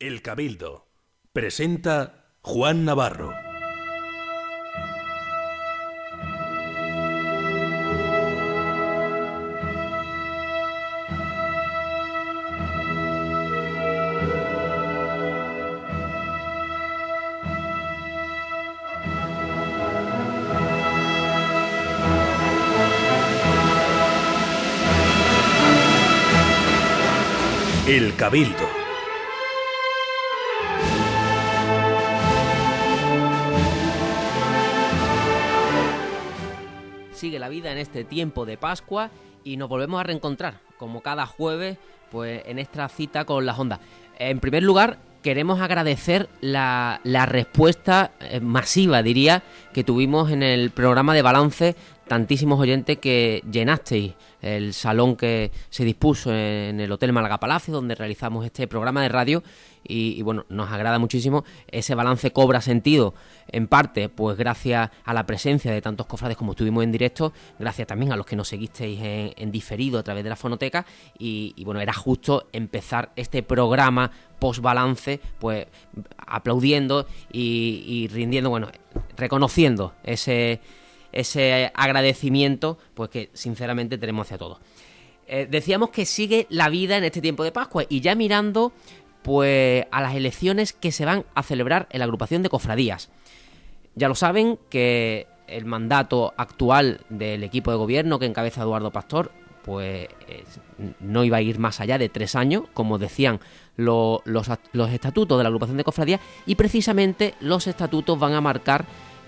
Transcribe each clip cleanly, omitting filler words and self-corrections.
El Cabildo presenta Juan Navarro. El Cabildo. Sigue la vida en este tiempo de Pascua y nos volvemos a reencontrar, como cada jueves, pues en esta cita con las ondas. En primer lugar, queremos agradecer la respuesta masiva, diría, que tuvimos en el programa de balance. Tantísimos oyentes que llenasteis el salón que se dispuso en el Hotel Málaga Palacio, donde realizamos este programa de radio, y bueno, nos agrada muchísimo. Ese balance cobra sentido, en parte, pues gracias a la presencia de tantos cofrades como estuvimos en directo, gracias también a los que nos seguisteis en diferido a través de la fonoteca, y bueno, era justo empezar este programa post-balance, pues aplaudiendo y rindiendo, bueno, reconociendo ese agradecimiento, pues que sinceramente tenemos hacia todos. Decíamos que sigue la vida en este tiempo de Pascua, y ya mirando pues a las elecciones que se van a celebrar en la agrupación de cofradías. Ya lo saben que el mandato actual del equipo de gobierno que encabeza Eduardo Pastor, pues no iba a ir más allá de 3 años, como decían los estatutos de la agrupación de cofradías, y precisamente los estatutos van a marcar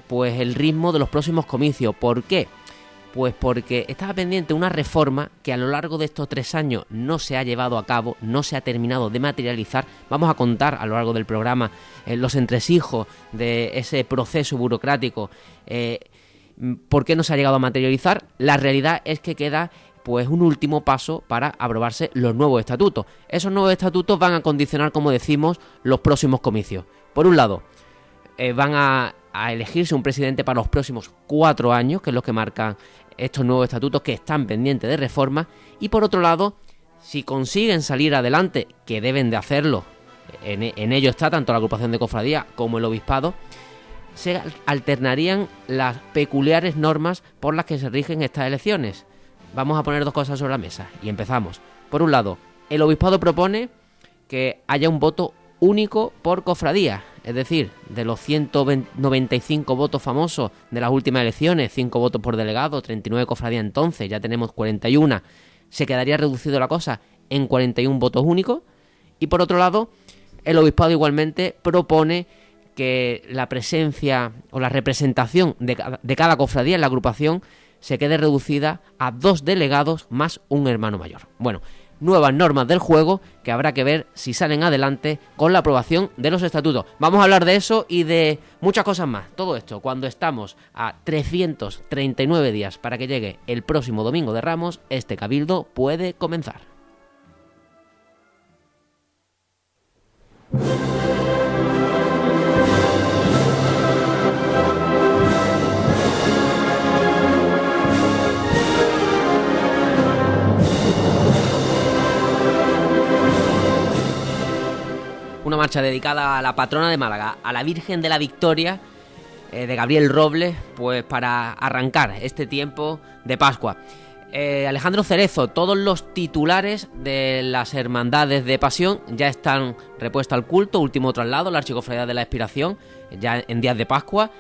pues el ritmo de los próximos comicios. ¿Por qué? Pues porque estaba pendiente una reforma que a lo largo de estos 3 años no se ha llevado a cabo, no se ha terminado de materializar. Vamos a contar a lo largo del programa los entresijos de ese proceso burocrático, por qué no se ha llegado a materializar. La realidad es que queda pues un último paso para aprobarse los nuevos estatutos. Esos nuevos estatutos van a condicionar, como decimos, los próximos comicios. Por un lado, van a elegirse un presidente para los próximos 4 años, que es lo que marcan estos nuevos estatutos que están pendientes de reforma. Y por otro lado, si consiguen salir adelante, que deben de hacerlo, en ello está tanto la agrupación de cofradía como el obispado, se alternarían las peculiares normas por las que se rigen estas elecciones. Vamos a poner 2 cosas sobre la mesa y empezamos. Por un lado, el obispado propone que haya un voto único por cofradía, es decir, de los 195 votos famosos de las últimas elecciones, 5 votos por delegado, 39 cofradías entonces, ya tenemos 41, se quedaría reducido la cosa en 41 votos únicos. Y por otro lado, el obispado igualmente propone que la presencia o la representación de cada cofradía en la agrupación se quede reducida a 2 delegados más un hermano mayor. Bueno, nuevas normas del juego que habrá que ver si salen adelante con la aprobación de los estatutos. Vamos a hablar de eso y de muchas cosas más. Todo esto cuando estamos a 339 días para que llegue el próximo Domingo de Ramos. Este cabildo puede comenzar. Una marcha dedicada a la patrona de Málaga, a la Virgen de la Victoria, de Gabriel Robles, pues para arrancar este tiempo de Pascua. Alejandro Cerezo, todos los titulares de las hermandades de pasión ya están repuestos al culto. Último traslado, la Archicofradía de la Expiración, ya en días de Pascua.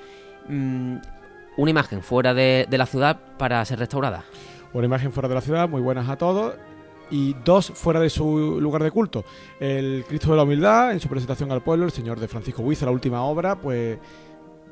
Una imagen fuera de la ciudad para ser restaurada. Una imagen fuera de la ciudad, muy buenas a todos. Y 2 fuera de su lugar de culto. El Cristo de la Humildad, en su presentación al pueblo, el Señor de Francisco Huiza, la última obra, pues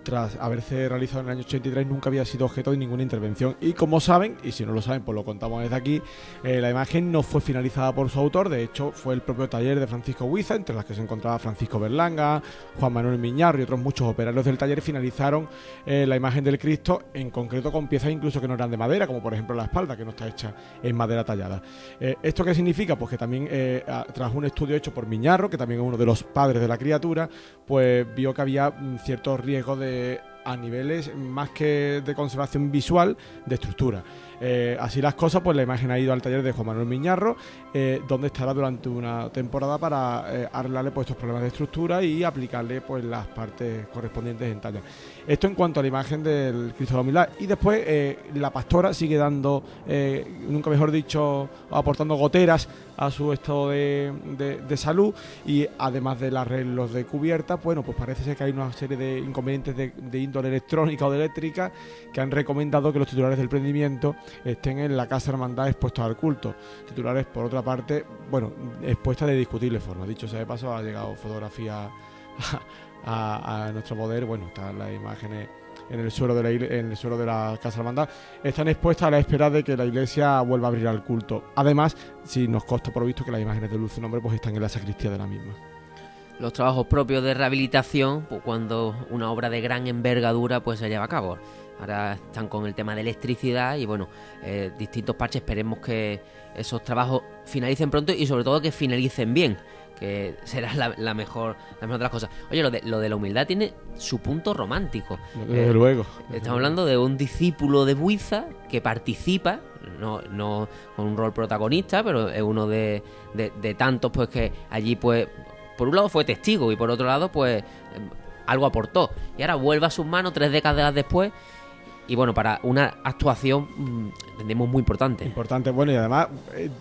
tras haberse realizado en el año 83 nunca había sido objeto de ninguna intervención. Y como saben, y si no lo saben pues lo contamos desde aquí, la imagen no fue finalizada por su autor. De hecho fue el propio taller de Francisco Huiza, entre las que se encontraba Francisco Berlanga, Juan Manuel Miñarro y otros muchos operarios del taller, finalizaron la imagen del Cristo, en concreto con piezas incluso que no eran de madera, como por ejemplo la espalda, que no está hecha en madera tallada. ¿Esto qué significa? Pues que también tras un estudio hecho por Miñarro, que también es uno de los padres de la criatura, pues vio que había ciertos riesgos de a niveles más que de conservación visual, de estructura. Así las cosas, pues la imagen ha ido al taller de Juan Manuel Miñarro, donde estará durante una temporada para arreglarle pues estos problemas de estructura y aplicarle pues las partes correspondientes en talla. Esto en cuanto a la imagen del Cristo de la Humildad. Y después la pastora sigue dando, nunca mejor dicho, aportando goteras a su estado de salud, y además de los arreglos de cubierta, bueno, pues parece ser que hay una serie de inconvenientes de índole electrónica o de eléctrica que han recomendado que los titulares del prendimiento estén en la Casa Hermandad expuestos al culto. Titulares, por otra parte, bueno, expuestas de discutible forma. Dicho sea de paso, ha llegado fotografía a nuestro poder. Bueno, están las imágenes en el suelo de la Casa Hermandad. Están expuestas a la espera de que la iglesia vuelva a abrir al culto. Además, si nos consta por visto que las imágenes de Dulce Nombre pues están en la sacristía de la misma. Los trabajos propios de rehabilitación, pues cuando una obra de gran envergadura pues se lleva a cabo. Ahora están con el tema de electricidad y bueno, distintos parches. Esperemos que esos trabajos finalicen pronto y sobre todo que finalicen bien, que será la mejor de las cosas. Oye, lo de la humildad tiene su punto romántico. Desde luego. Estamos hablando de un discípulo de Buiza que participa, no con un rol protagonista, pero es uno de tantos pues que allí pues por un lado fue testigo y por otro lado pues algo aportó. Y ahora vuelve a sus manos 3 décadas después. Y bueno, para una actuación entendemos muy importante. Importante, bueno, y además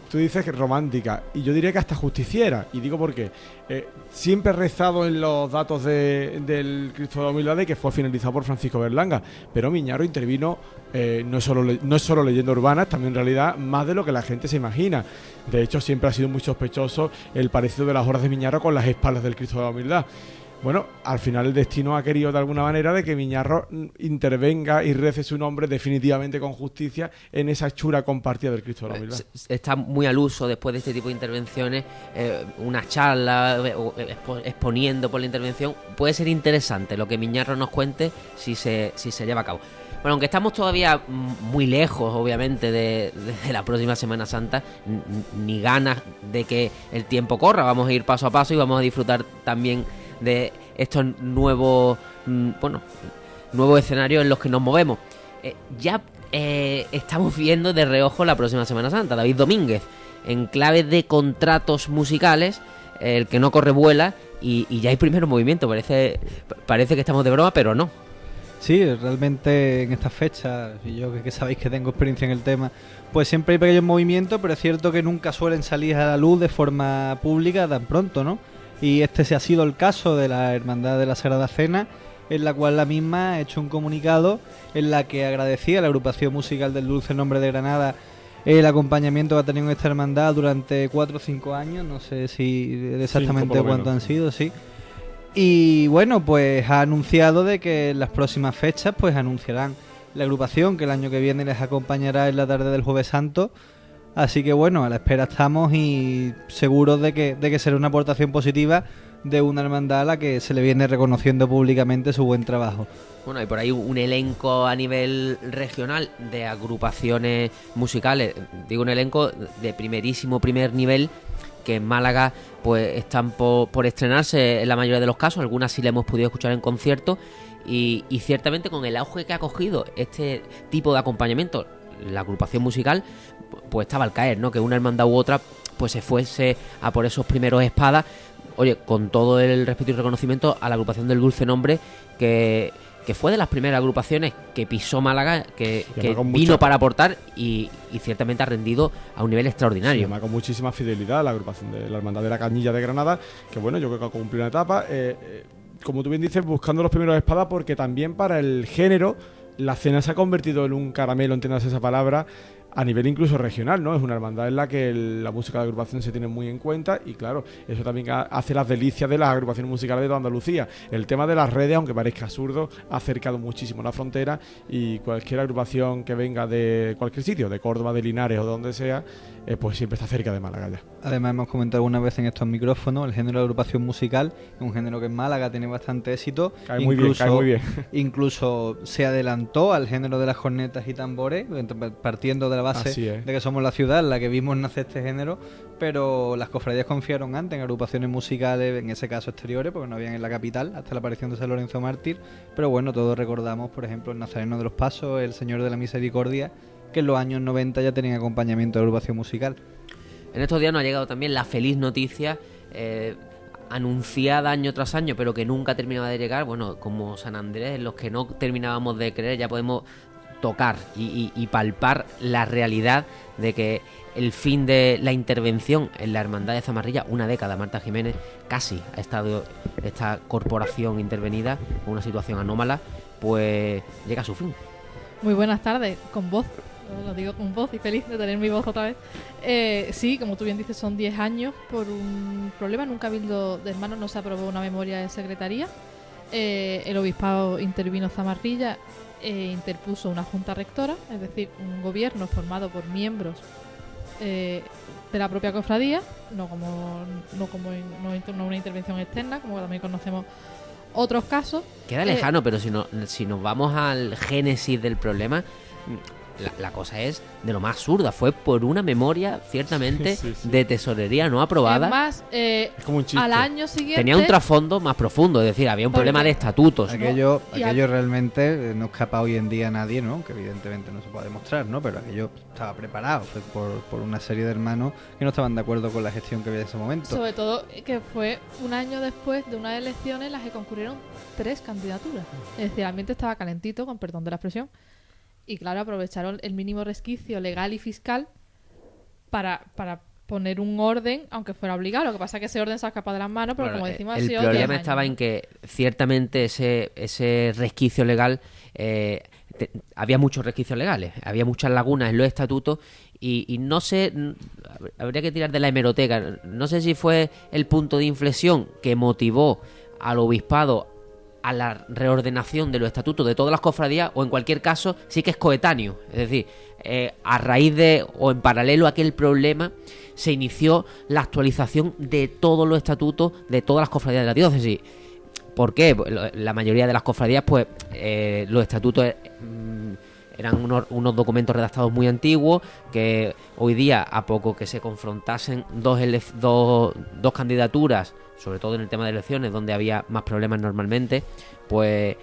tú dices que es romántica, y yo diría que hasta justiciera, y digo por qué. Siempre he rezado en los datos del Cristo de la Humildad de que fue finalizado por Francisco Berlanga, pero Miñarro intervino, no es solo leyenda urbana, es también en realidad más de lo que la gente se imagina. De hecho, siempre ha sido muy sospechoso el parecido de las obras de Miñarro con las espaldas del Cristo de la Humildad. Bueno, al final el destino ha querido de alguna manera de que Miñarro intervenga y rece su nombre definitivamente con justicia en esa hechura compartida del Cristo de la Humildad. Está muy al uso después de este tipo de intervenciones, una charla exponiendo por la intervención. Puede ser interesante lo que Miñarro nos cuente si se lleva a cabo. Bueno, aunque estamos todavía muy lejos, obviamente, de la próxima Semana Santa, ni ganas de que el tiempo corra. Vamos a ir paso a paso y vamos a disfrutar también de estos nuevos escenarios en los que nos movemos. Estamos viendo de reojo la próxima Semana Santa. David Domínguez, en clave de contratos musicales, el que no corre vuela, y ya hay primeros movimientos. Parece que estamos de broma, pero no. Sí, realmente en estas fechas, y yo que sabéis que tengo experiencia en el tema, pues siempre hay pequeños movimientos, pero es cierto que nunca suelen salir a la luz de forma pública tan pronto, ¿no? Y este ha sido el caso de la Hermandad de la Sagrada Cena, en la cual la misma ha hecho un comunicado en la que agradecía a la agrupación musical del Dulce Nombre de Granada el acompañamiento que ha tenido esta hermandad durante 4 o 5 años, no sé si exactamente cuánto han sido, sí. Y bueno, pues ha anunciado de que en las próximas fechas pues anunciarán la agrupación que el año que viene les acompañará en la tarde del Jueves Santo. Así que bueno, a la espera estamos y seguros de que será una aportación positiva de una hermandad a la que se le viene reconociendo públicamente su buen trabajo. Bueno, hay por ahí un elenco a nivel regional de agrupaciones musicales, digo un elenco de primer nivel, que en Málaga pues están por estrenarse en la mayoría de los casos. Algunas sí le hemos podido escuchar en concierto y ciertamente con el auge que ha cogido este tipo de acompañamiento, la agrupación musical, pues estaba al caer, ¿no? Que una hermandad u otra pues se fuese a por esos primeros espadas. Oye, con todo el respeto y reconocimiento a la agrupación del Dulce Nombre, que fue de las primeras agrupaciones que pisó Málaga, que vino para aportar y ciertamente ha rendido a un nivel extraordinario. Sí, con muchísima fidelidad la agrupación de la Hermandad de la Cañilla de Granada, que bueno, yo creo que ha cumplido una etapa, como tú bien dices, buscando los primeros espadas, porque también para el género la cena se ha convertido en un caramelo, entiendas esa palabra, a nivel incluso regional, ¿no? Es una hermandad en la que la música de agrupación se tiene muy en cuenta y claro, eso también hace las delicias de las agrupaciones musicales de toda Andalucía. El tema de las redes, aunque parezca absurdo, ha acercado muchísimo la frontera y cualquier agrupación que venga de cualquier sitio, de Córdoba, de Linares o de donde sea, pues siempre está cerca de Málaga ya. Además hemos comentado alguna vez en estos micrófonos, el género de agrupación musical es un género que en Málaga tiene bastante éxito. Cae muy bien. Incluso se adelantó al género de las cornetas y tambores, partiendo de la base Así es. de que somos la ciudad en la que vimos nacer este género, pero las cofradías confiaron antes en agrupaciones musicales, en ese caso exteriores, porque no habían en la capital, hasta la aparición de San Lorenzo Mártir. Pero bueno, todos recordamos, por ejemplo, el Nazareno de los Pasos, el Señor de la Misericordia, que en los años 90 ya tenían acompañamiento de agrupación musical. En estos días nos ha llegado también la feliz noticia, anunciada año tras año, pero que nunca terminaba de llegar. Bueno, como San Andrés, los que no terminábamos de creer, ya podemos tocar y palpar la realidad de que el fin de la intervención en la Hermandad de Zamarrilla, una década, Marta Jiménez, casi ha estado esta corporación intervenida con una situación anómala, pues llega a su fin. Muy buenas tardes, con voz, lo digo con voz y feliz de tener mi voz otra vez. Sí, como tú bien dices, son 10 años por un problema. En un cabildo de hermanos no se aprobó una memoria de secretaría. El obispado intervino Zamarrilla e interpuso una junta rectora, es decir, un gobierno formado por miembros de la propia cofradía, no una intervención externa, como también conocemos otros casos. Queda lejano, pero si nos vamos al génesis del problema, la cosa es de lo más absurda. Fue por una memoria, ciertamente, Sí. de tesorería no aprobada. Es más, Es como un chiste. al año siguiente... Tenía un trasfondo más profundo, es decir, había un Porque problema de estatutos. Aquello Y realmente no escapa hoy en día a nadie, ¿no? Que evidentemente no se puede demostrar, ¿no? Pero aquello estaba preparado, fue por una serie de hermanos que no estaban de acuerdo con la gestión que había en ese momento. Sobre todo que fue un año después de unas elecciones en las que concurrieron 3 candidaturas. Es decir, el ambiente estaba calentito, con perdón de la expresión. Y claro, aprovecharon el mínimo resquicio legal y fiscal para poner un orden, aunque fuera obligado. Lo que pasa es que ese orden se ha escapado de las manos, pero Bueno, como decimos, ha el sido problema 10 estaba años. en que ciertamente ese resquicio legal, había muchos resquicios legales, había muchas lagunas en los estatutos y no sé, habría que tirar de la hemeroteca, no sé si fue el punto de inflexión que motivó al obispado a la reordenación de los estatutos de todas las cofradías, o en cualquier caso sí que es coetáneo, es decir, a raíz de o en paralelo a aquel problema se inició la actualización de todos los estatutos de todas las cofradías de la diócesis. ¿Por qué? Pues la mayoría de las cofradías, pues los estatutos eran unos documentos redactados muy antiguos que hoy día, a poco que se confrontasen dos candidaturas, sobre todo en el tema de elecciones, donde había más problemas normalmente, pues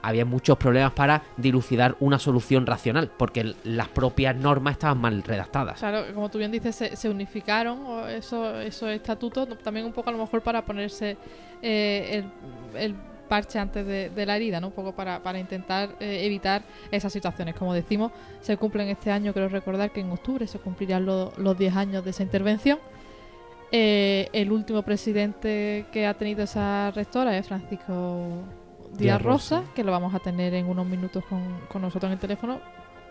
había muchos problemas para dilucidar una solución racional, porque las propias normas estaban mal redactadas. Claro, como tú bien dices, se unificaron esos estatutos, también un poco a lo mejor para ponerse el parche antes de la herida, ¿no? Un poco para intentar evitar esas situaciones. Como decimos, se cumplen este año, creo recordar que en octubre se cumplirían los 10 años de esa intervención. El último presidente que ha tenido esa rectora es Francisco Díaz Rosa, que lo vamos a tener en unos minutos con nosotros en el teléfono,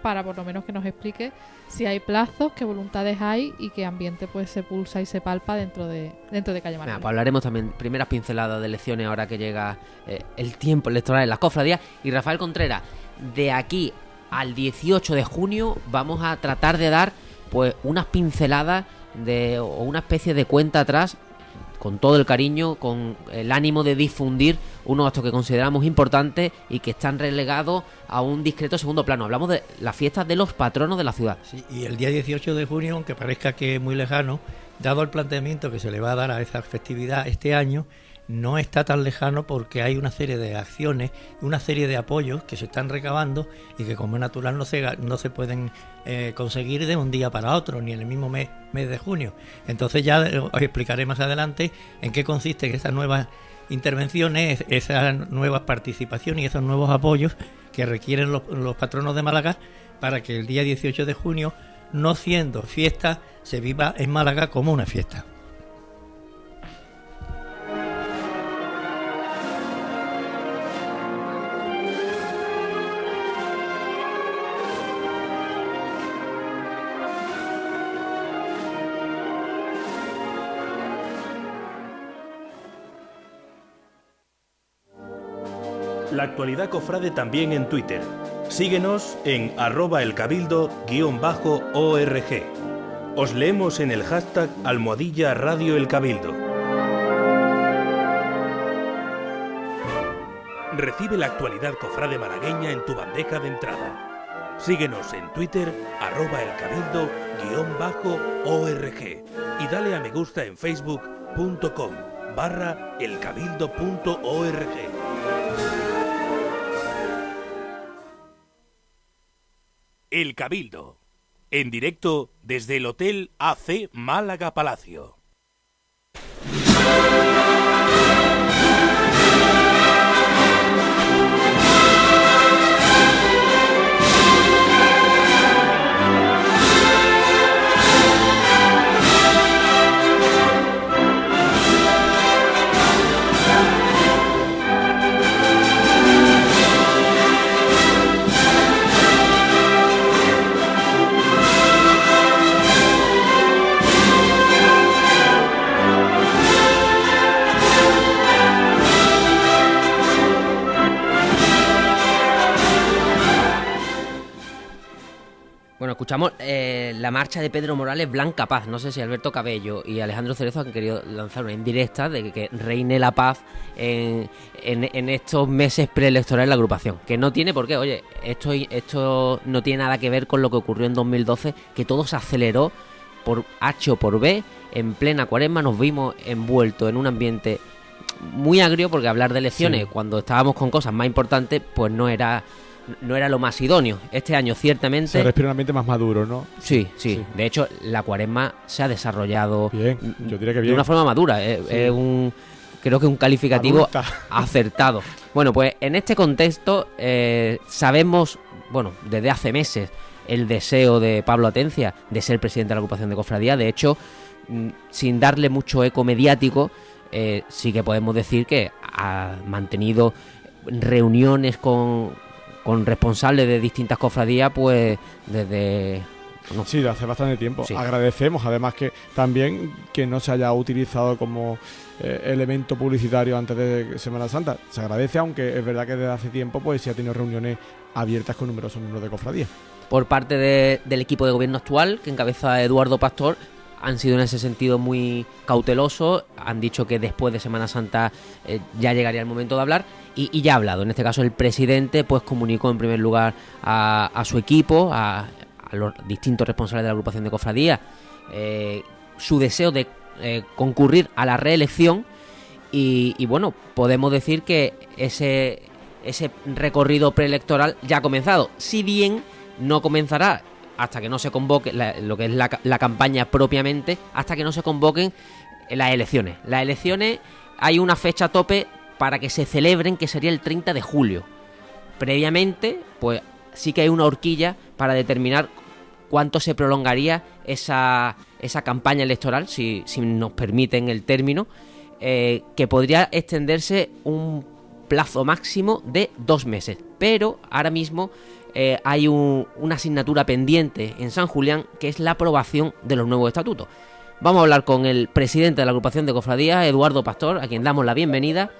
para por lo menos que nos explique si hay plazos, qué voluntades hay y qué ambiente pues se pulsa y se palpa dentro de Calle Manolo. Pues hablaremos también, primeras pinceladas de elecciones ahora que llega el tiempo electoral en las cofradías. Y Rafael Contreras, de aquí al 18 de junio vamos a tratar de dar pues unas pinceladas o una especie de cuenta atrás, con todo el cariño, con el ánimo de difundir unos actos que consideramos importantes y que están relegados a un discreto segundo plano. Hablamos de las fiestas de los patronos de la ciudad. Sí, y el día 18 de junio, aunque parezca que es muy lejano, dado el planteamiento que se le va a dar a esa festividad este año, no está tan lejano porque hay una serie de acciones, una serie de apoyos que se están recabando y que como es natural no se pueden conseguir de un día para otro, ni en el mismo mes de junio. Entonces ya os explicaré más adelante en qué consisten esas nuevas intervenciones, esas nuevas participaciones y esos nuevos apoyos que requieren los patronos de Málaga para que el día 18 de junio, no siendo fiesta, se viva en Málaga como una fiesta. La actualidad cofrade también en Twitter. Síguenos en @elcabildo_org. Os leemos en el hashtag #Radio El Cabildo. Recibe la actualidad cofrade malagueña en tu bandeja de entrada. Síguenos en Twitter, @elcabildo_org y dale a me gusta en facebook.com/elcabildo.org. El Cabildo, en directo desde el Hotel AC Málaga Palacio. Bueno, escuchamos la marcha de Pedro Morales, Blanca Paz. No sé si Alberto Cabello y Alejandro Cerezo han querido lanzar una indirecta de que reine la paz en estos meses preelectorales de la agrupación. Que no tiene por qué, oye, esto no tiene nada que ver con lo que ocurrió en 2012, que todo se aceleró por H o por B. En plena Cuaresma nos vimos envueltos en un ambiente muy agrio, porque hablar de elecciones cuando estábamos con cosas más importantes, pues no era lo más idóneo. Este año ciertamente se respira un ambiente más maduro, ¿no? Sí. De hecho, la Cuaresma se ha desarrollado bien, yo diría que bien, de una forma madura. Es creo que un calificativo adulta, acertado. Bueno, pues en este contexto sabemos, bueno, desde hace meses, el deseo de Pablo Atencia de ser presidente de la agrupación de cofradía. De hecho, sin darle mucho eco mediático, sí que podemos decir que ha mantenido reuniones con responsables de distintas cofradías, pues desde... No. Sí, de hace bastante tiempo. Sí. Agradecemos además que también que no se haya utilizado como elemento publicitario antes de Semana Santa. Se agradece, aunque es verdad que desde hace tiempo pues sí ha tenido reuniones abiertas con numerosos miembros de cofradías. Por parte del equipo de gobierno actual, que encabeza Eduardo Pastor, han sido en ese sentido muy cautelosos. Han dicho que después de Semana Santa ya llegaría el momento de hablar. Y ya ha hablado. En este caso el presidente pues comunicó en primer lugar a su equipo, a los distintos responsables de la agrupación de cofradías, su deseo de concurrir a la reelección. Y bueno, podemos decir que ese recorrido preelectoral ya ha comenzado. Si bien no comenzará hasta que no se convoque lo que es la campaña propiamente, hasta que no se convoquen las elecciones. Las elecciones, hay una fecha tope para que se celebren, que sería el 30 de julio. Previamente, pues sí que hay una horquilla para determinar cuánto se prolongaría esa campaña electoral, si nos permiten el término, que podría extenderse un plazo máximo de 2 meses. Pero ahora mismo hay una asignatura pendiente en San Julián, que es la aprobación de los nuevos estatutos. Vamos a hablar con el presidente de la agrupación de cofradías, Eduardo Pastor, a quien damos la bienvenida.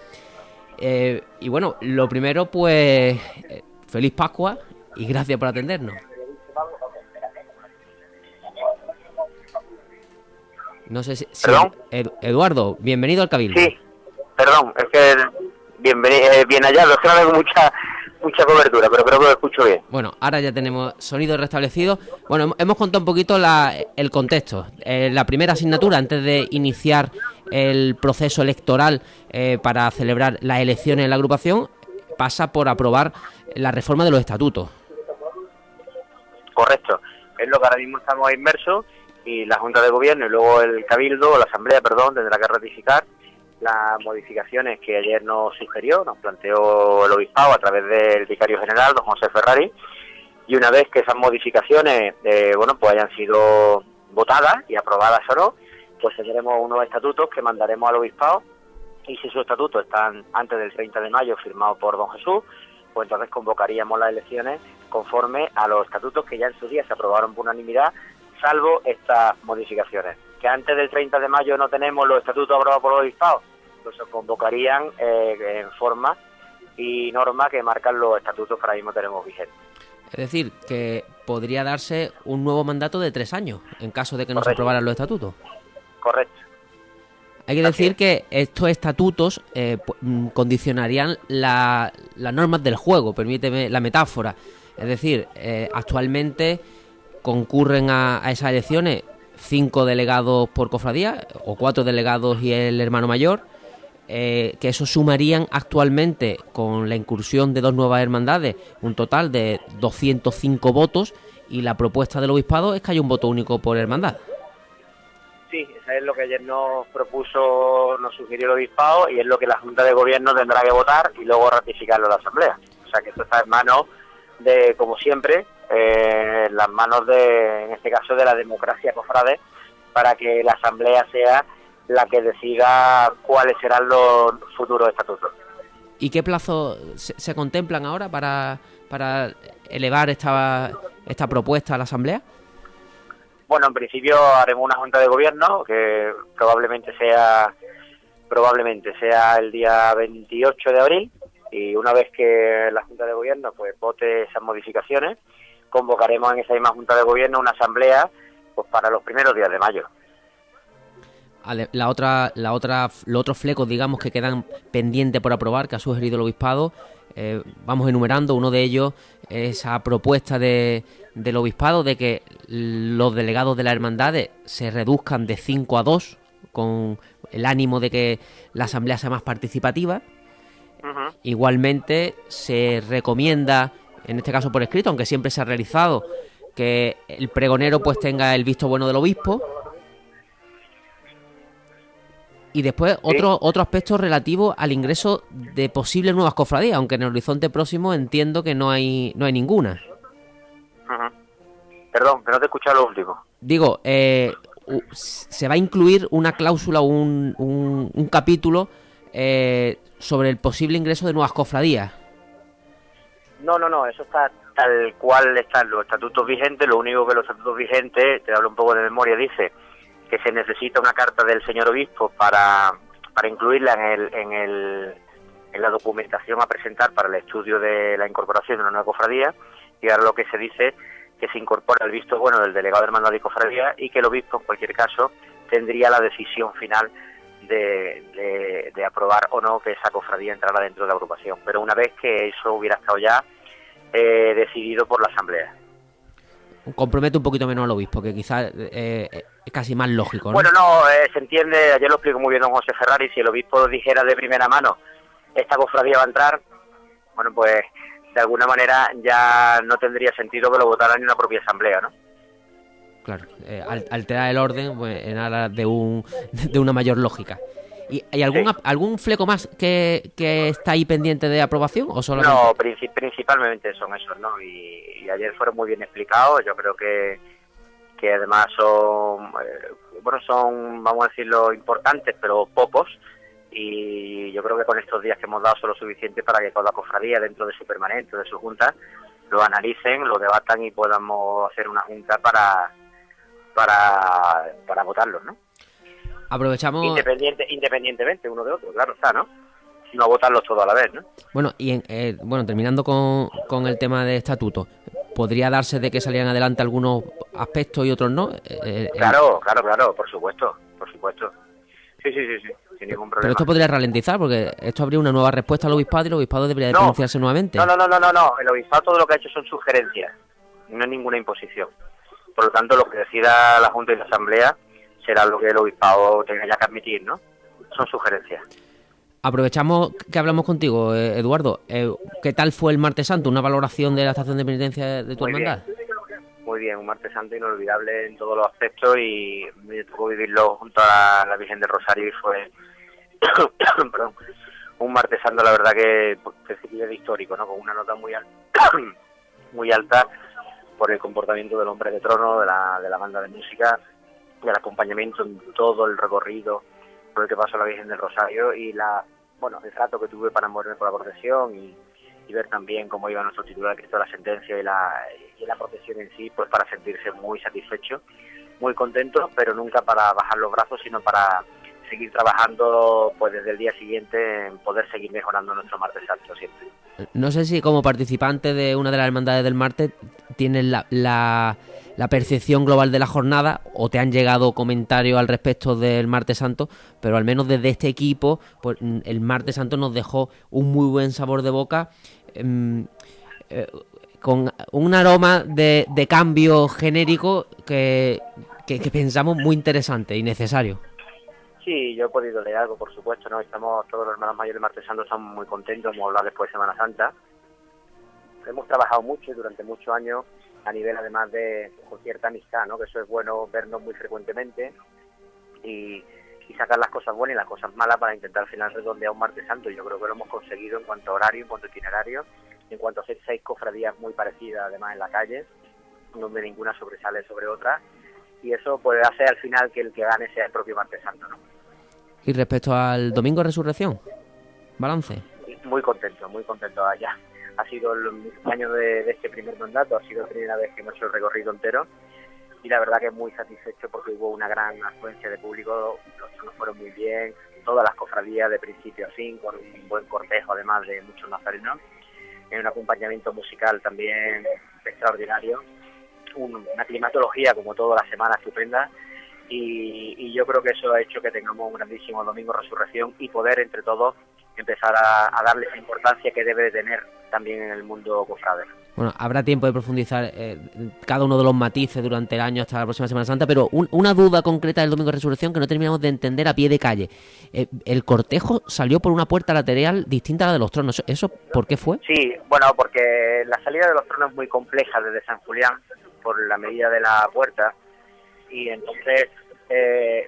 Y bueno, lo primero, pues, feliz Pascua y gracias por atendernos. No sé si... ¿Perdón? Eduardo, bienvenido al Cabildo. Sí, perdón, es que bien hallado, es que no tengo mucha cobertura, pero creo que lo escucho bien. Bueno, ahora ya tenemos sonido restablecido. Bueno, hemos contado un poquito el contexto. La primera asignatura, antes de iniciar el proceso electoral para celebrar las elecciones en la agrupación, pasa por aprobar la reforma de los estatutos. Correcto, es lo que ahora mismo estamos inmersos, y la Junta de Gobierno y luego el Cabildo, o la Asamblea, perdón, tendrá que ratificar las modificaciones que ayer nos sugirió, nos planteó el Obispado a través del Vicario General, don José Ferrari, y una vez que esas modificaciones pues hayan sido votadas y aprobadas o no, pues tendremos unos estatutos que mandaremos al Obispado, y si esos estatutos están antes del 30 de mayo firmados por don Jesús, pues entonces convocaríamos las elecciones conforme a los estatutos que ya en su día se aprobaron por unanimidad, salvo estas modificaciones. Que antes del 30 de mayo no tenemos los estatutos aprobados por el Obispado, pues se convocarían en forma y norma que marcan los estatutos que ahora mismo tenemos vigentes. Es decir, que podría darse un nuevo mandato de 3 años, en caso de que no se Correcto. aprobaran los estatutos. Correcto. Hay que decir que estos estatutos condicionarían las normas del juego, permíteme la metáfora. Es decir, actualmente concurren a esas elecciones 5 delegados por cofradía, o 4 delegados y el hermano mayor, que eso sumarían actualmente, con la incursión de 2 nuevas hermandades, un total de 205 votos, y la propuesta del obispado es que haya un voto único por hermandad. Sí, eso es lo que ayer nos sugirió el obispado, y es lo que la Junta de Gobierno tendrá que votar y luego ratificarlo en la Asamblea. O sea que esto está en manos de, como siempre, en las manos en este caso, de la democracia cofrade, para que la Asamblea sea la que decida cuáles serán los futuros estatutos. ¿Y qué plazo se contemplan ahora para elevar esta propuesta a la Asamblea? Bueno, en principio haremos una Junta de Gobierno que probablemente sea el día 28 de abril, y una vez que la Junta de Gobierno pues vote esas modificaciones, convocaremos en esa misma Junta de Gobierno una asamblea pues para los primeros días de mayo. Los otros flecos, digamos, que quedan pendientes por aprobar, que ha sugerido el obispado, vamos enumerando. Uno de ellos es esa propuesta del obispado de que los delegados de las hermandades se reduzcan de 5 a 2, con el ánimo de que la asamblea sea más participativa. Uh-huh. Igualmente se recomienda, en este caso por escrito, aunque siempre se ha realizado, que el pregonero pues tenga el visto bueno del obispo. Y después otro aspecto relativo al ingreso de posibles nuevas cofradías, aunque en el horizonte próximo entiendo que no hay ninguna. Uh-huh. Perdón, que no te he escuchado lo último. Digo, se va a incluir una cláusula, un capítulo sobre el posible ingreso de nuevas cofradías. No, eso está tal cual están los estatutos vigentes. Lo único que los estatutos vigentes, te hablo un poco de memoria, dice que se necesita una carta del señor obispo para incluirla en la documentación a presentar para el estudio de la incorporación de una nueva cofradía, y ahora lo que se dice que se incorpora el visto bueno del delegado de hermandad y cofradía, y que el obispo en cualquier caso tendría la decisión final de aprobar o no que esa cofradía entrara dentro de la agrupación, pero una vez que eso hubiera estado ya decidido por la asamblea. Compromete un poquito menos al obispo, que quizás es casi más lógico, ¿no? Bueno, se entiende, ayer lo explicó muy bien don José Ferrari. Si el obispo dijera de primera mano esta cofradía va a entrar, bueno, pues de alguna manera ya no tendría sentido que lo votara ni una propia asamblea, ¿no? Claro, alterar el orden pues, en aras de una mayor lógica. ¿Y hay algún fleco más que está ahí pendiente de aprobación o solamente? No, principalmente son esos, ¿no? Y ayer fueron muy bien explicados. Yo creo que además son, vamos a decirlo, importantes, pero pocos. Y yo creo que con estos días que hemos dado son lo suficiente para que cada cofradía, dentro de su permanente, de su junta, lo analicen, lo debatan y podamos hacer una junta para votarlos, ¿no? Aprovechamos... Independientemente uno de otro, claro está, ¿no? No votarlos todos a la vez, ¿no? Bueno, y terminando con el tema de estatuto, ¿podría darse de que salieran adelante algunos aspectos y otros no? Claro, por supuesto. Sí, sin ningún problema. Pero esto podría ralentizar, porque esto habría una nueva respuesta al obispado y el obispado debería de pronunciarse nuevamente. No. El obispado todo lo que ha hecho son sugerencias, no es ninguna imposición. Por lo tanto, lo que decida la Junta y la Asamblea será lo que el obispado tenga ya que admitir, ¿no? Son sugerencias. Aprovechamos que hablamos contigo, Eduardo. ¿Qué tal fue el Martes Santo? ¿Una valoración de la estación de penitencia de tu hermandad? Muy bien, un Martes Santo inolvidable en todos los aspectos, y me tocó vivirlo junto a la Virgen del Rosario y fue perdón, un Martes Santo, la verdad que de histórico, ¿no? Con una nota muy alta por el comportamiento del hombre de trono, de la banda de música, y el acompañamiento en todo el recorrido por el que pasó la Virgen del Rosario, y el trato que tuve para moverme por la procesión y ver también cómo iba nuestro titular de Cristo de la Sentencia y la procesión en sí, pues para sentirse muy satisfecho, muy contento, pero nunca para bajar los brazos, sino para seguir trabajando pues desde el día siguiente en poder seguir mejorando nuestro Martes Santo siempre. No sé si como participante de una de las hermandades del martes tienes la percepción global de la jornada, o te han llegado comentarios al respecto del Martes Santo, pero al menos desde este equipo, pues el Martes Santo nos dejó un muy buen sabor de boca. con un aroma de cambio genérico que pensamos muy interesante y necesario. Sí, yo he podido leer algo, por supuesto, ¿no? Estamos todos los hermanos mayores de Martes Santo, estamos muy contentos, hemos hablado después de Semana Santa. Hemos trabajado mucho durante muchos años a nivel, además, de con cierta amistad, ¿no? Que eso es bueno, vernos muy frecuentemente y sacar las cosas buenas y las cosas malas para intentar al final redondear un Martes Santo. Yo creo que lo hemos conseguido en cuanto a horario, en cuanto a itinerario, en cuanto a ser 6 cofradías muy parecidas, además, en la calle, donde ninguna sobresale sobre otra, y eso puede hacer al final que el que gane sea el propio Martes Santo, ¿no? Y respecto al Domingo de Resurrección, balance. Muy contento allá. Ha sido el año de este primer mandato, ha sido la primera vez que hemos hecho el recorrido entero, y la verdad que muy satisfecho porque hubo una gran afluencia de público, los tronos fueron muy bien, todas las cofradías de principio a fin, con un buen cortejo además de muchos nazarenos, en un acompañamiento musical también extraordinario, una climatología como toda la semana estupenda, y yo creo que eso ha hecho que tengamos un grandísimo Domingo de Resurrección y poder entre todos empezar a darle esa importancia que debe de tener también en el mundo cofrade. Bueno, habrá tiempo de profundizar cada uno de los matices durante el año hasta la próxima Semana Santa, pero una duda concreta del Domingo de Resurrección que no terminamos de entender a pie de calle. El cortejo salió por una puerta lateral distinta a la de los tronos. ¿Eso por qué fue? Sí, bueno, porque la salida de los tronos es muy compleja desde San Julián, por la medida de la puerta, y entonces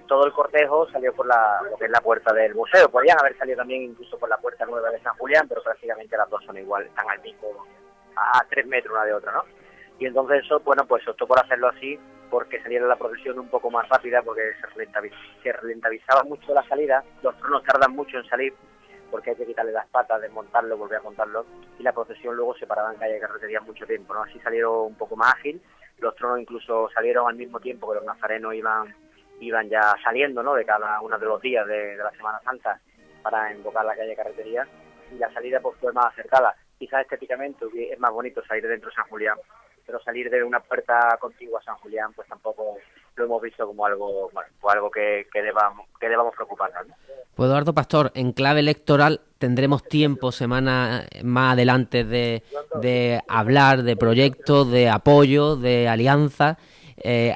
todo el cortejo salió por lo que es la puerta del museo. Podrían haber salido también incluso por la puerta nueva de San Julián, pero prácticamente las dos son igual, están al mismo, a 3 metros una de otra, ¿no? Y entonces eso, bueno, pues optó por hacerlo así, porque saliera la procesión un poco más rápida, porque se ralentizaba mucho la salida, los tronos tardan mucho en salir, porque hay que quitarle las patas, desmontarlo, volver a montarlo, y la procesión luego se paraba en calle de carretería mucho tiempo, ¿no? Así salieron un poco más ágil, los tronos incluso salieron al mismo tiempo que los nazarenos iban ya saliendo, ¿no?, de cada uno de los días de la Semana Santa para invocar la calle de carretería, y la salida pues fue más acertada. Quizás estéticamente es más bonito salir dentro de San Julián, pero salir de una puerta contigua a San Julián pues tampoco lo hemos visto como algo, bueno, pues algo que debamos preocuparnos, ¿no? Pues Eduardo Pastor, en clave electoral tendremos tiempo semana más adelante de hablar de proyectos, de apoyo, de alianza.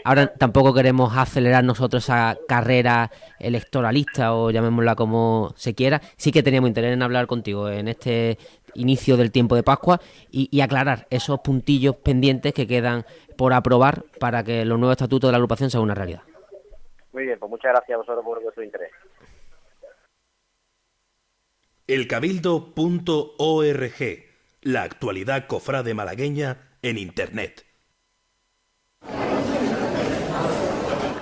Ahora tampoco queremos acelerar nosotros esa carrera electoralista o llamémosla como se quiera. Sí que teníamos interés en hablar contigo en este inicio del tiempo de Pascua y aclarar esos puntillos pendientes que quedan por aprobar para que los nuevos estatutos de la agrupación sean una realidad. Muy bien, pues muchas gracias a vosotros por vuestro interés. elcabildo.org, la actualidad cofrade malagueña en Internet.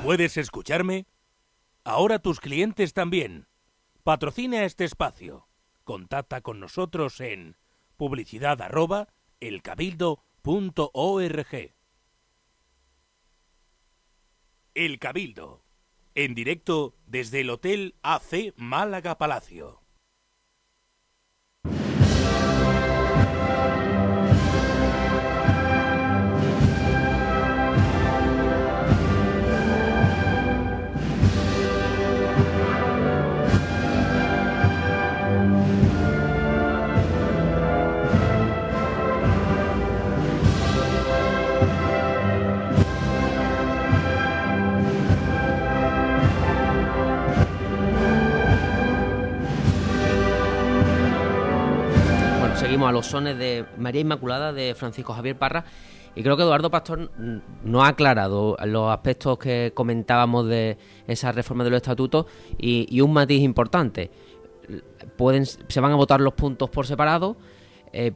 ¿Puedes escucharme? Ahora tus clientes también. Patrocina este espacio. Contacta con nosotros en publicidad@elcabildo.org. El Cabildo, en directo desde el Hotel AC Málaga Palacio. Seguimos a los sones de María Inmaculada de Francisco Javier Parra y creo que Eduardo Pastor nos ha aclarado los aspectos que comentábamos de esa reforma de los estatutos y un matiz importante. Se van a votar los puntos por separado,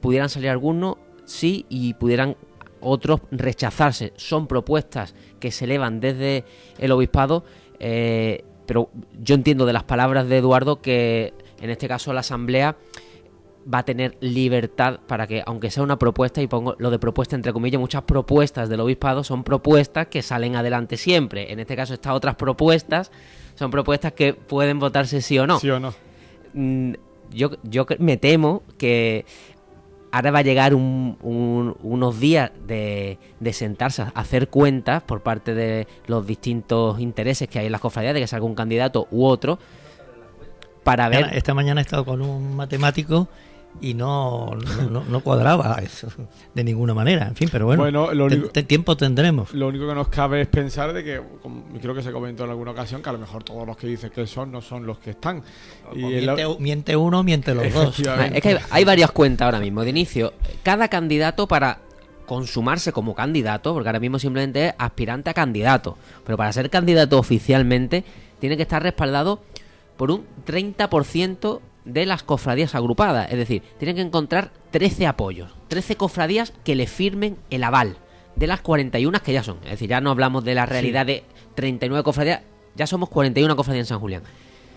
pudieran salir algunos, sí, y pudieran otros rechazarse. Son propuestas que se elevan desde el obispado, pero yo entiendo de las palabras de Eduardo que en este caso la Asamblea va a tener libertad para que, aunque sea una propuesta, y pongo lo de propuesta entre comillas, muchas propuestas del obispado son propuestas que salen adelante siempre. En este caso estas otras propuestas son propuestas que pueden votarse sí o no. Sí o no. Yo me temo que ahora va a llegar unos días de sentarse a hacer cuentas por parte de los distintos intereses que hay en las cofradías, de que salga un candidato u otro, para ver... Esta mañana he estado con un matemático y no cuadraba eso de ninguna manera. En fin, pero bueno, tiempo tendremos. Lo único que nos cabe es pensar de que, como creo que se comentó en alguna ocasión, que a lo mejor todos los que dicen que son no son los que están. Miente uno, miente los dos. Es que hay varias cuentas ahora mismo. De inicio, cada candidato para consumarse como candidato, porque ahora mismo simplemente es aspirante a candidato, pero para ser candidato oficialmente tiene que estar respaldado por un 30% de las cofradías agrupadas. Es decir, tienen que encontrar 13 apoyos, 13 cofradías que le firmen el aval de las 41 que ya son. Es decir, ya no hablamos de la realidad de 39 cofradías, ya somos 41 cofradías en San Julián.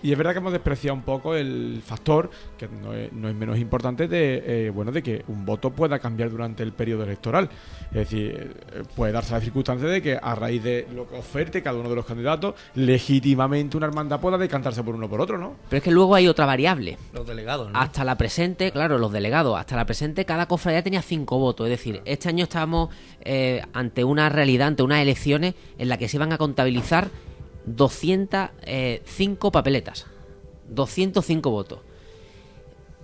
Y es verdad que hemos despreciado un poco el factor, que no es menos importante, de que un voto pueda cambiar durante el periodo electoral. Es decir, puede darse la circunstancia de que a raíz de lo que oferte cada uno de los candidatos, legítimamente una hermandad pueda decantarse por uno o por otro, ¿no? Pero es que luego hay otra variable. Los delegados, ¿no? Hasta la presente, claro, los delegados, hasta la presente cada cofradía tenía 5 votos. Es decir, este año estábamos ante una realidad, ante unas elecciones en las que se iban a contabilizar 205 papeletas, 205 votos.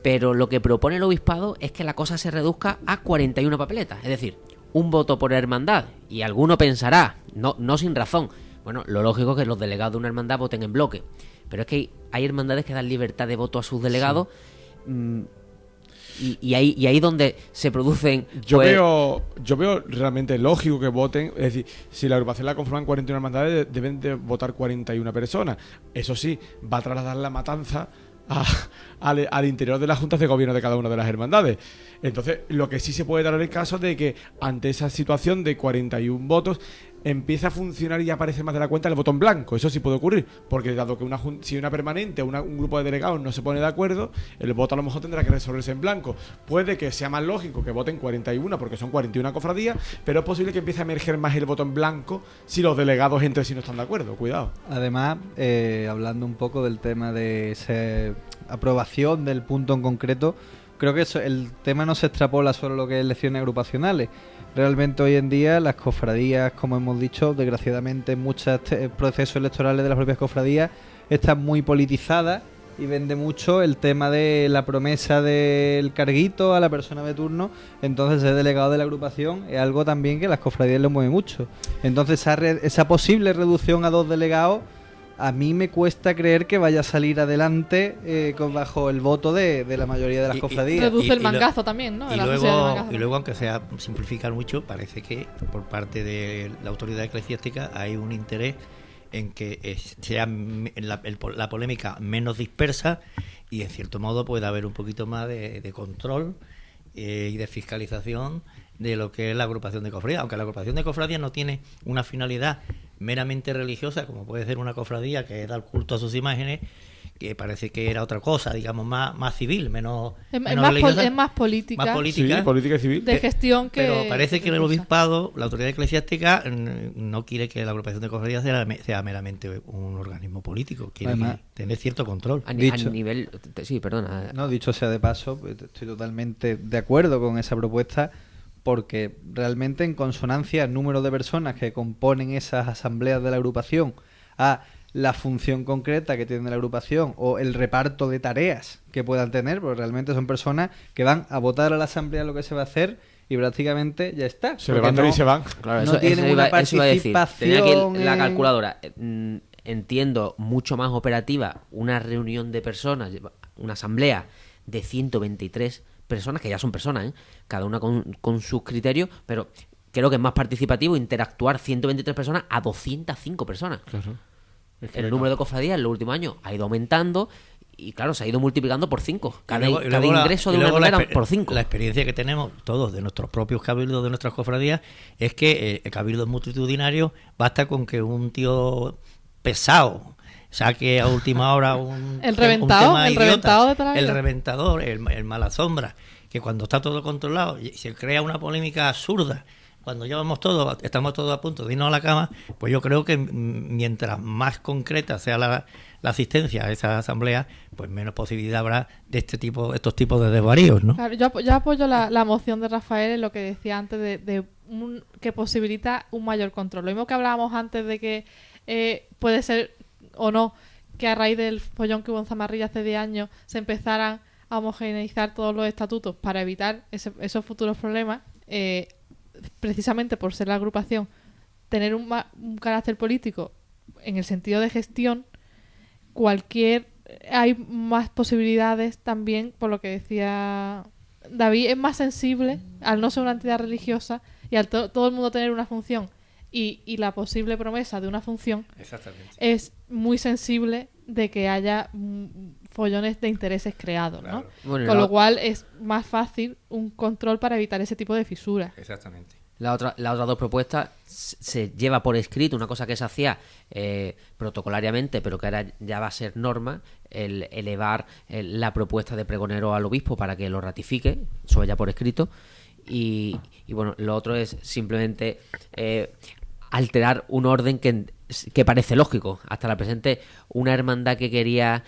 Pero lo que propone el obispado es que la cosa se reduzca a 41 papeletas, es decir, un voto por hermandad. Y alguno pensará, no sin razón, bueno, lo lógico es que los delegados de una hermandad voten en bloque, pero es que hay hermandades que dan libertad de voto a sus delegados. Sí. Y ahí donde se producen... Yo veo realmente lógico que voten. Es decir, si la agrupación la conforman 41 hermandades, deben de votar 41 personas. Eso sí, va a trasladar la matanza al interior de las juntas de gobierno de cada una de las hermandades. Entonces, lo que sí se puede dar en el caso de que ante esa situación de 41 votos empieza a funcionar y aparece más de la cuenta el voto en blanco. Eso sí puede ocurrir, porque dado que si una permanente o un grupo de delegados no se pone de acuerdo, el voto a lo mejor tendrá que resolverse en blanco. Puede que sea más lógico que voten 41, porque son 41 cofradías, pero es posible que empiece a emerger más el voto en blanco si los delegados entre sí no están de acuerdo. Cuidado. Además, hablando un poco del tema de esa aprobación del punto en concreto, creo que el tema no se extrapola solo a lo que es elecciones agrupacionales. Realmente hoy en día las cofradías, como hemos dicho, desgraciadamente muchos procesos electorales de las propias cofradías están muy politizadas y vende mucho el tema de la promesa del carguito a la persona de turno. Entonces ser delegado de la agrupación es algo también que las cofradías le mueve mucho. Entonces esa posible reducción a 2 delegados, a mí me cuesta creer que vaya a salir adelante bajo el voto de la mayoría de las cofradías. Reduce el mangazo también, ¿no? Y luego, aunque sea simplificar mucho, parece que por parte de la autoridad eclesiástica hay un interés en que sea la polémica menos dispersa y en cierto modo pueda haber un poquito más de control y de fiscalización de lo que es la agrupación de cofradías, aunque la agrupación de cofradías no tiene una finalidad meramente religiosa, como puede ser una cofradía que da el culto a sus imágenes, que parece que era otra cosa, digamos, más civil, menos religiosa. Es más política. Más política. Sí, política y civil. De gestión que... Pero parece que el obispado, la autoridad eclesiástica, no quiere que la agrupación de cofradías sea meramente un organismo político, quiere tener cierto control. A nivel... Sí, perdona. No, dicho sea de paso, estoy totalmente de acuerdo con esa propuesta, porque realmente en consonancia el número de personas que componen esas asambleas de la agrupación a la función concreta que tiene la agrupación o el reparto de tareas que puedan tener, porque realmente son personas que van a votar a la asamblea lo que se va a hacer y prácticamente ya está. Se levantan y se van. Claro, no tienen una participación. Tenía aquí la calculadora. Entiendo mucho más operativa una reunión de personas, una asamblea de 123 personas, que ya son personas, cada una con sus criterios, pero creo que es más participativo interactuar 123 personas a 205 personas. Claro. El número de cofradías en los últimos años ha ido aumentando y claro, se ha ido multiplicando por 5. Cada ingreso de una hermandad por 5. La experiencia que tenemos todos de nuestros propios cabildos, de nuestras cofradías, es que el cabildo es multitudinario, basta con que un tío pesado saque a última hora el reventado el reventador, el mala sombra, que cuando está todo controlado y se crea una polémica absurda, cuando ya estamos todos a punto de irnos a la cama, pues yo creo que mientras más concreta sea la asistencia a esa asamblea, pues menos posibilidad habrá de estos tipos de desvaríos, ¿no? Claro, yo apoyo la moción de Rafael en lo que decía antes que posibilita un mayor control. Lo mismo que hablábamos antes de que puede ser o no que a raíz del follón que hubo en Zamarrilla hace 10 años se empezaran a homogeneizar todos los estatutos para evitar esos futuros problemas, precisamente por ser la agrupación, tener un carácter político en el sentido de gestión, hay más posibilidades también, por lo que decía David, es más sensible al no ser una entidad religiosa y al todo el mundo tener una función y la posible promesa de una función. Exactamente. Es muy sensible de que haya follones de intereses creados, ¿no? Claro. Bueno, Con lo cual es más fácil un control para evitar ese tipo de fisuras. Exactamente. Las otras dos propuestas se lleva por escrito una cosa que se hacía protocolariamente, pero que ahora ya va a ser norma, el elevar la propuesta de pregonero al obispo para que lo ratifique, eso ya por escrito. Y bueno, lo otro es simplemente alterar un orden que parece lógico. Hasta la presente, una hermandad que quería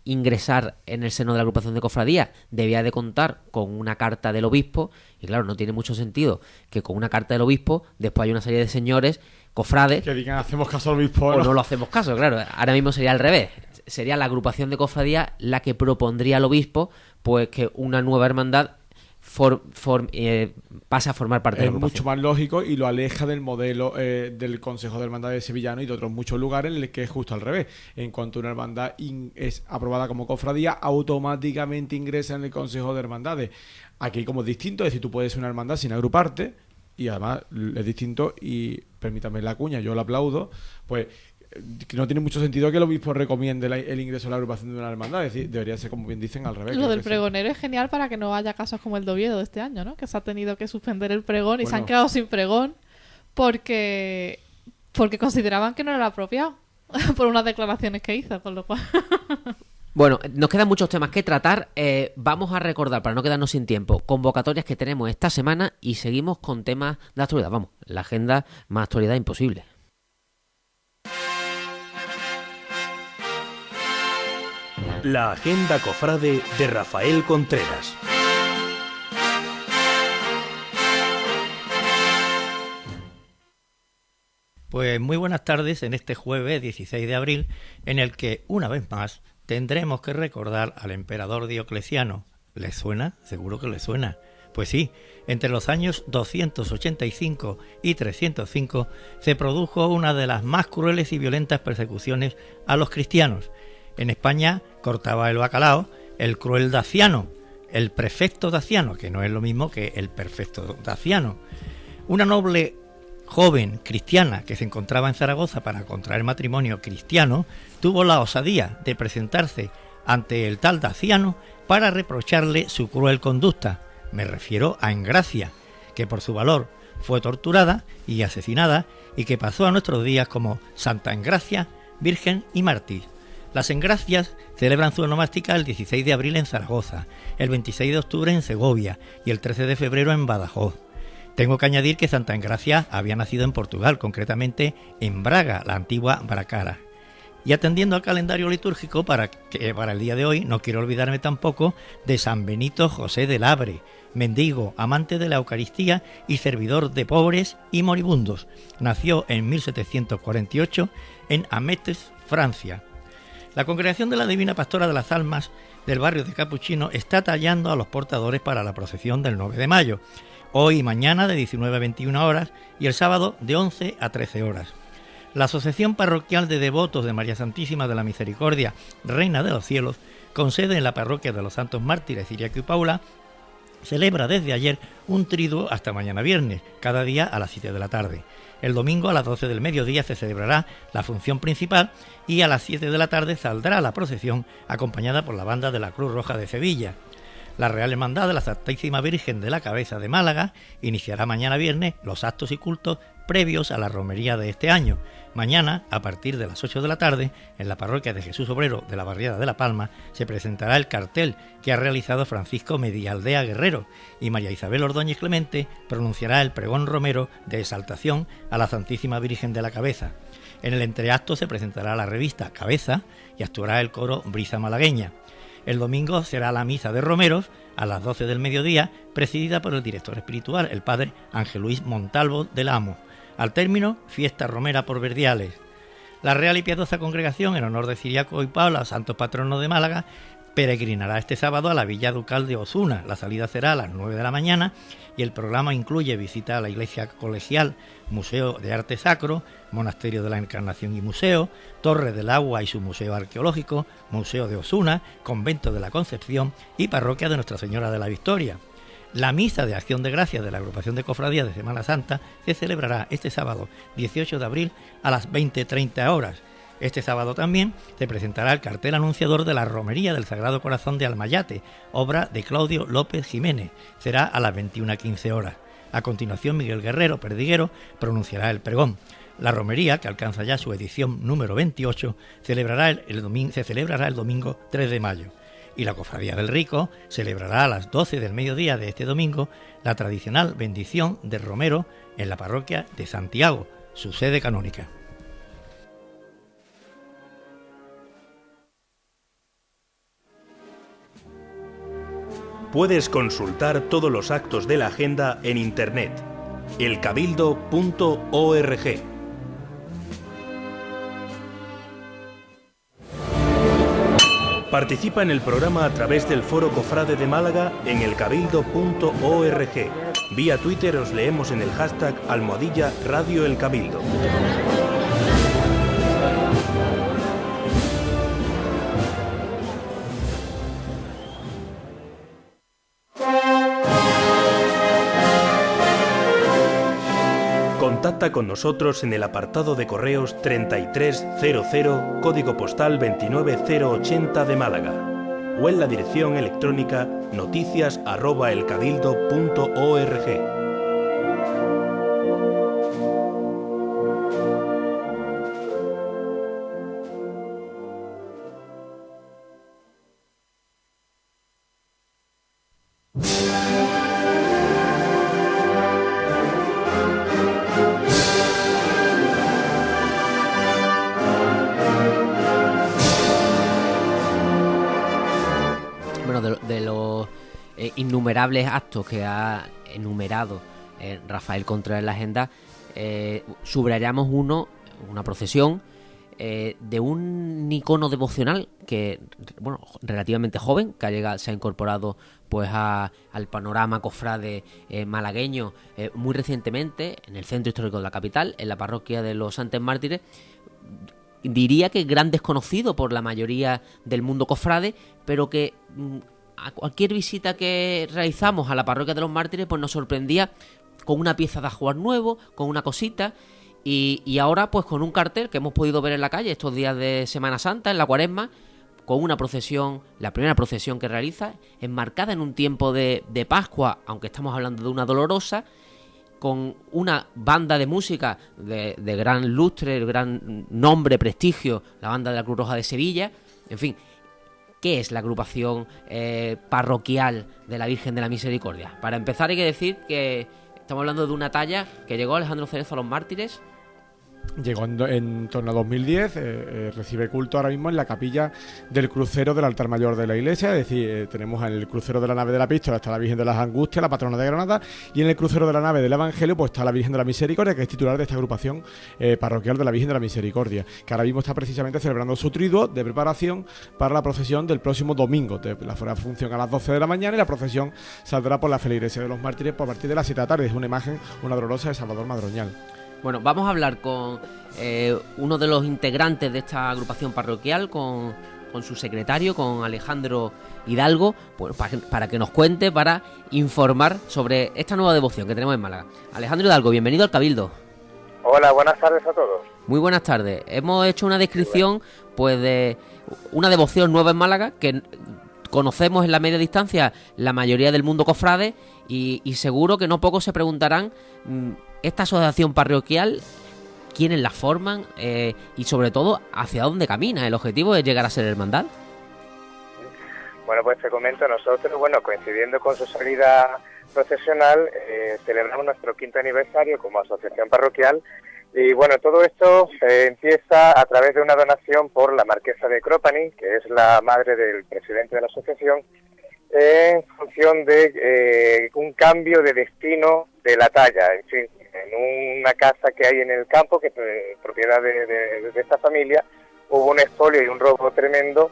ingresar en el seno de la agrupación de cofradías debía de contar con una carta del obispo, y claro, no tiene mucho sentido que con una carta del obispo después hay una serie de señores cofrades Que digan, hacemos caso al obispo. o no lo hacemos caso. Claro, ahora mismo sería al revés, sería la agrupación de cofradías la que propondría al obispo pues que una nueva hermandad pasa a formar parte de la Es agrupación. mucho más lógico y lo aleja del modelo del Consejo de Hermandades Sevillano y de otros muchos lugares en el que es justo al revés. En cuanto una hermandad es aprobada como cofradía, automáticamente ingresa en el Consejo de Hermandades. Aquí como es distinto, es decir, tú puedes ser una hermandad sin agruparte y además es distinto y permítame la cuña, yo lo aplaudo, pues que no tiene mucho sentido que el obispo recomiende el ingreso a la agrupación de una hermandad, es decir, debería ser como bien dicen al revés. Lo creo del que sí. pregonero es genial para que no haya casos como el de Oviedo de este año, ¿no? Que se ha tenido que suspender el pregón y se han Bueno. quedado sin pregón porque consideraban que no era apropiado por unas declaraciones que hizo, con lo cual... Bueno, nos quedan muchos temas que tratar. Vamos a recordar, para no quedarnos sin tiempo, convocatorias que tenemos esta semana y seguimos con temas de actualidad. Vamos, la agenda más actualidad imposible. La agenda cofrade de Rafael Contreras. Pues muy buenas tardes en este jueves 16 de abril, en el que, una vez más, tendremos que recordar al emperador Diocleciano. ¿Les suena? Seguro que les suena. Pues sí, entre los años 285 y 305 se produjo una de las más crueles y violentas persecuciones a los cristianos. En España cortaba el bacalao el cruel Daciano, el prefecto Daciano, que no es lo mismo que el perfecto Daciano. Una noble joven cristiana que se encontraba en Zaragoza para contraer matrimonio cristiano tuvo la osadía de presentarse ante el tal Daciano para reprocharle su cruel conducta. Me refiero a Engracia, que por su valor fue torturada y asesinada y que pasó a nuestros días como Santa Engracia, Virgen y Mártir. Las Engracias celebran su onomástica el 16 de abril en Zaragoza, el 26 de octubre en Segovia y el 13 de febrero en Badajoz. Tengo que añadir que Santa Engracia había nacido en Portugal, concretamente en Braga, la antigua Bracara. Y atendiendo al calendario litúrgico para el día de hoy, no quiero olvidarme tampoco de San Benito José de Labre, mendigo, amante de la Eucaristía y servidor de pobres y moribundos. Nació en 1748 en Amettes, Francia. La Congregación de la Divina Pastora de las Almas del barrio de Capuchino está tallando a los portadores para la procesión del 9 de mayo, hoy y mañana de 19 a 21 horas y el sábado de 11 a 13 horas. La Asociación Parroquial de Devotos de María Santísima de la Misericordia, Reina de los Cielos, con sede en la parroquia de los Santos Mártires Ciriaco y Paula, celebra desde ayer un triduo hasta mañana viernes, cada día a las 7 de la tarde. El domingo a las 12 del mediodía se celebrará la función principal y a las 7 de la tarde saldrá la procesión acompañada por la banda de la Cruz Roja de Sevilla. La Real Hermandad de la Santísima Virgen de la Cabeza de Málaga iniciará mañana viernes los actos y cultos previos a la romería de este año. Mañana, a partir de las 8 de la tarde, en la parroquia de Jesús Obrero de la Barriada de La Palma, se presentará el cartel que ha realizado Francisco Medialdea Guerrero y María Isabel Ordóñez Clemente pronunciará el pregón romero de exaltación a la Santísima Virgen de la Cabeza. En el entreacto se presentará la revista Cabeza y actuará el coro Brisa Malagueña. El domingo será la misa de romeros a las 12 del mediodía, presidida por el director espiritual, el padre Ángel Luis Montalvo del Amo. Al término, fiesta romera por Verdiales. La Real y Piadosa Congregación, en honor de Ciriaco y Paula, santos patronos de Málaga, Peregrinará este sábado a la Villa Ducal de Osuna. La salida será a las 9 de la mañana y el programa incluye visita a la iglesia colegial, Museo de Arte Sacro, Monasterio de la Encarnación y Museo, Torre del Agua y su museo arqueológico, Museo de Osuna, Convento de la Concepción y Parroquia de Nuestra Señora de la Victoria. La misa de Acción de Gracias de la agrupación de cofradías de Semana Santa se celebrará este sábado 18 de abril a las 20:30 horas. Este sábado también se presentará el cartel anunciador de la Romería del Sagrado Corazón de Almayate, obra de Claudio López Jiménez. Será a las 21:15 horas. A continuación, Miguel Guerrero Perdiguero pronunciará el pregón. La romería, que alcanza ya su edición número 28, se celebrará el domingo 3 de mayo. Y la Cofradía del Rico celebrará a las 12 del mediodía de este domingo la tradicional bendición de Romero en la parroquia de Santiago, su sede canónica. Puedes consultar todos los actos de la agenda en internet, elcabildo.org. Participa en el programa a través del Foro Cofrade de Málaga en elcabildo.org. Vía Twitter os leemos en el hashtag #Radio El Cabildo. Contacta con nosotros en el apartado de correos 3300, código postal 29080 de Málaga, o en la dirección electrónica noticias@elcabildo.org. Innumerables actos que ha enumerado Rafael Contreras en la agenda, subrayamos una procesión de un icono devocional que, bueno, relativamente joven, que se ha incorporado pues al panorama cofrade malagueño muy recientemente en el centro histórico de la capital, en la parroquia de los Santos Mártires. Diría que gran desconocido por la mayoría del mundo cofrade, pero que a cualquier visita que realizamos a la parroquia de los Mártires pues nos sorprendía con una pieza de ajuar nuevo, con una cosita, y ahora pues con un cartel que hemos podido ver en la calle estos días de Semana Santa, en la Cuaresma, con una procesión, la primera procesión que realiza, enmarcada en un tiempo de Pascua, aunque estamos hablando de una dolorosa, con una banda de música de gran lustre, gran nombre, prestigio, la banda de la Cruz Roja de Sevilla, en fin. ¿Qué es la agrupación parroquial de la Virgen de la Misericordia? Para empezar hay que decir que estamos hablando de una talla que llegó Alejandro Cerezo a los Mártires. Llegó en torno a 2010, recibe culto ahora mismo en la capilla del crucero del altar mayor de la iglesia, es decir, tenemos en el crucero de la nave de la Epístola está la Virgen de las Angustias, la patrona de Granada, y en el crucero de la nave del Evangelio pues está la Virgen de la Misericordia, que es titular de esta agrupación parroquial de la Virgen de la Misericordia, que ahora mismo está precisamente celebrando su triduo de preparación para la procesión del próximo domingo. La función a las 12 de la mañana y la procesión saldrá por la feligresía de los Mártires por partir de las 7 de la tarde. Es una imagen, una dolorosa de Salvador Madroñal. Bueno, vamos a hablar con uno de los integrantes de esta agrupación parroquial, con su secretario, con Alejandro Hidalgo, pues, para que nos cuente, para informar sobre esta nueva devoción que tenemos en Málaga. Alejandro Hidalgo, bienvenido al Cabildo. Hola, buenas tardes a todos. Muy buenas tardes. Hemos hecho una descripción pues de una devoción nueva en Málaga que conocemos en la media distancia la mayoría del mundo cofrade y seguro que no pocos se preguntarán esta asociación parroquial, quiénes la forman y sobre todo hacia dónde camina. ¿El objetivo es llegar a ser hermandad? Bueno, pues te comento, nosotros, coincidiendo con su salida procesional, celebramos nuestro 5º aniversario como asociación parroquial y todo esto empieza a través de una donación por la marquesa de Cropani, que es la madre del presidente de la asociación, en función de un cambio de destino de la talla, en fin, en una casa que hay en el campo, que es propiedad de esta familia, hubo un expolio y un robo tremendo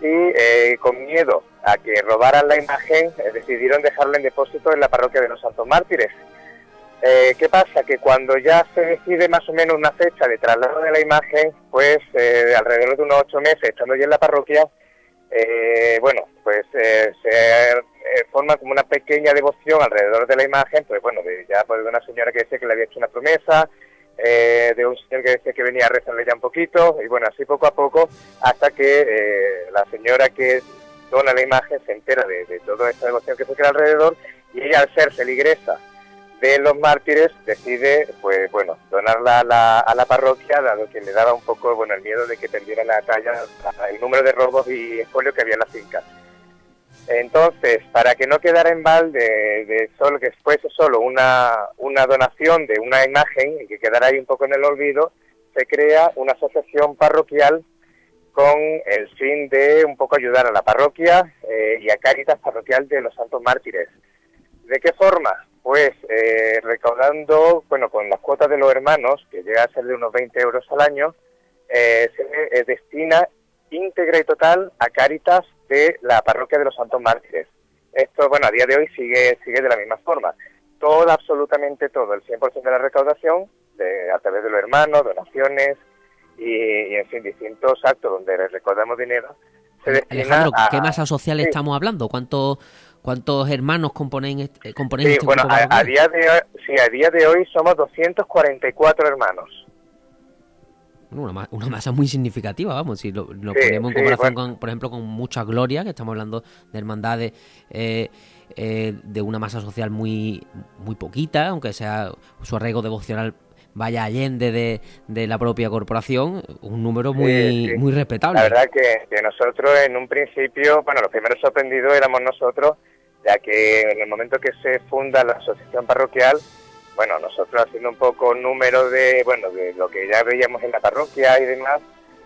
y con miedo a que robaran la imagen, decidieron dejarla en depósito en la parroquia de los Santos Mártires. ¿Qué pasa? Que cuando ya se decide más o menos una fecha de traslado de la imagen, pues alrededor de unos 8 meses, estando ya en la parroquia, se forma como una pequeña devoción alrededor de la imagen, pues bueno, de una señora que decía que le había hecho una promesa, de un señor que decía que venía a rezarle ya un poquito, y bueno, así poco a poco, hasta que la señora que dona la imagen se entera de toda esta devoción que se crea alrededor, y ella, al ser feligresa de los mártires, decide, pues bueno, donarla a la parroquia, dado que le daba un poco, bueno, el miedo de que perdiera la talla, el número de robos y expolios que había en la finca. Entonces, para que no quedara en balde de solo que fuese solo una donación de una imagen y que quedara ahí un poco en el olvido, se crea una asociación parroquial con el fin de un poco ayudar a la parroquia y a Cáritas Parroquial de los Santos Mártires. ¿De qué forma? Pues recaudando, bueno, con las cuotas de los hermanos, que llega a ser de unos 20 euros al año, se destina íntegra y total a Cáritas de la parroquia de los Santos Mártires. Esto, bueno, a día de hoy sigue de la misma forma. Todo, absolutamente todo, el 100% de la recaudación, a través de los hermanos, donaciones y en fin, distintos actos donde recaudamos dinero, se destina Alejandro, a... ¿qué masa social estamos hablando? ¿Cuántos hermanos componen este Sí, grupo bueno, a día de hoy somos 244 hermanos. Una masa muy significativa, vamos, si lo ponemos en comparación con, por ejemplo, con Mucha Gloria, que estamos hablando de hermandades de una masa social muy poquita, aunque sea su arraigo devocional vaya allende de la propia corporación, un número muy respetable. La verdad que nosotros en un principio, bueno, los primeros sorprendidos éramos nosotros, ya que en el momento que se funda la asociación parroquial, bueno, nosotros haciendo un poco número de lo que ya veíamos en la parroquia y demás,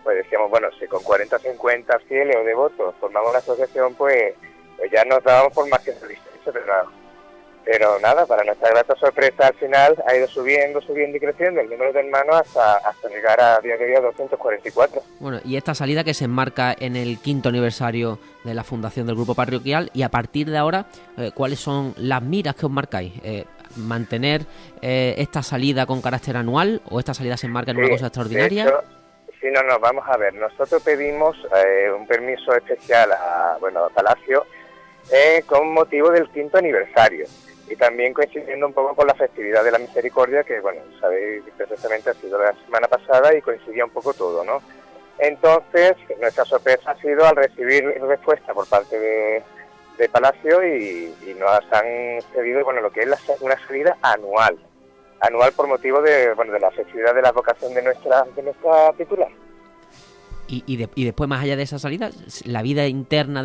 pues decíamos, bueno, si con 40 o 50 fieles o devotos formamos la asociación, pues ya nos dábamos por más que satisfechos, pero nada, para nuestra grata sorpresa, al final ha ido subiendo y creciendo el número de hermanos hasta llegar a día de hoy a 244. Bueno, y esta salida que se enmarca en el 5º aniversario de la fundación del grupo parroquial, y a partir de ahora, ¿cuáles son las miras que os marcáis? ¿Mantener esta salida con carácter anual o esta salida se enmarca en una cosa extraordinaria? De hecho, sí, no, vamos a ver, nosotros pedimos un permiso especial a Palacio con motivo del 5º aniversario. Y también coincidiendo un poco con la festividad de la Misericordia, que, bueno, sabéis perfectamente, ha sido la semana pasada y coincidía un poco todo, ¿no? Entonces, nuestra sorpresa ha sido al recibir respuesta por parte de Palacio y nos han cedido, bueno, lo que es una salida anual por motivo de la festividad de la vocación de nuestra titular. Y después, más allá de esa salida, la vida interna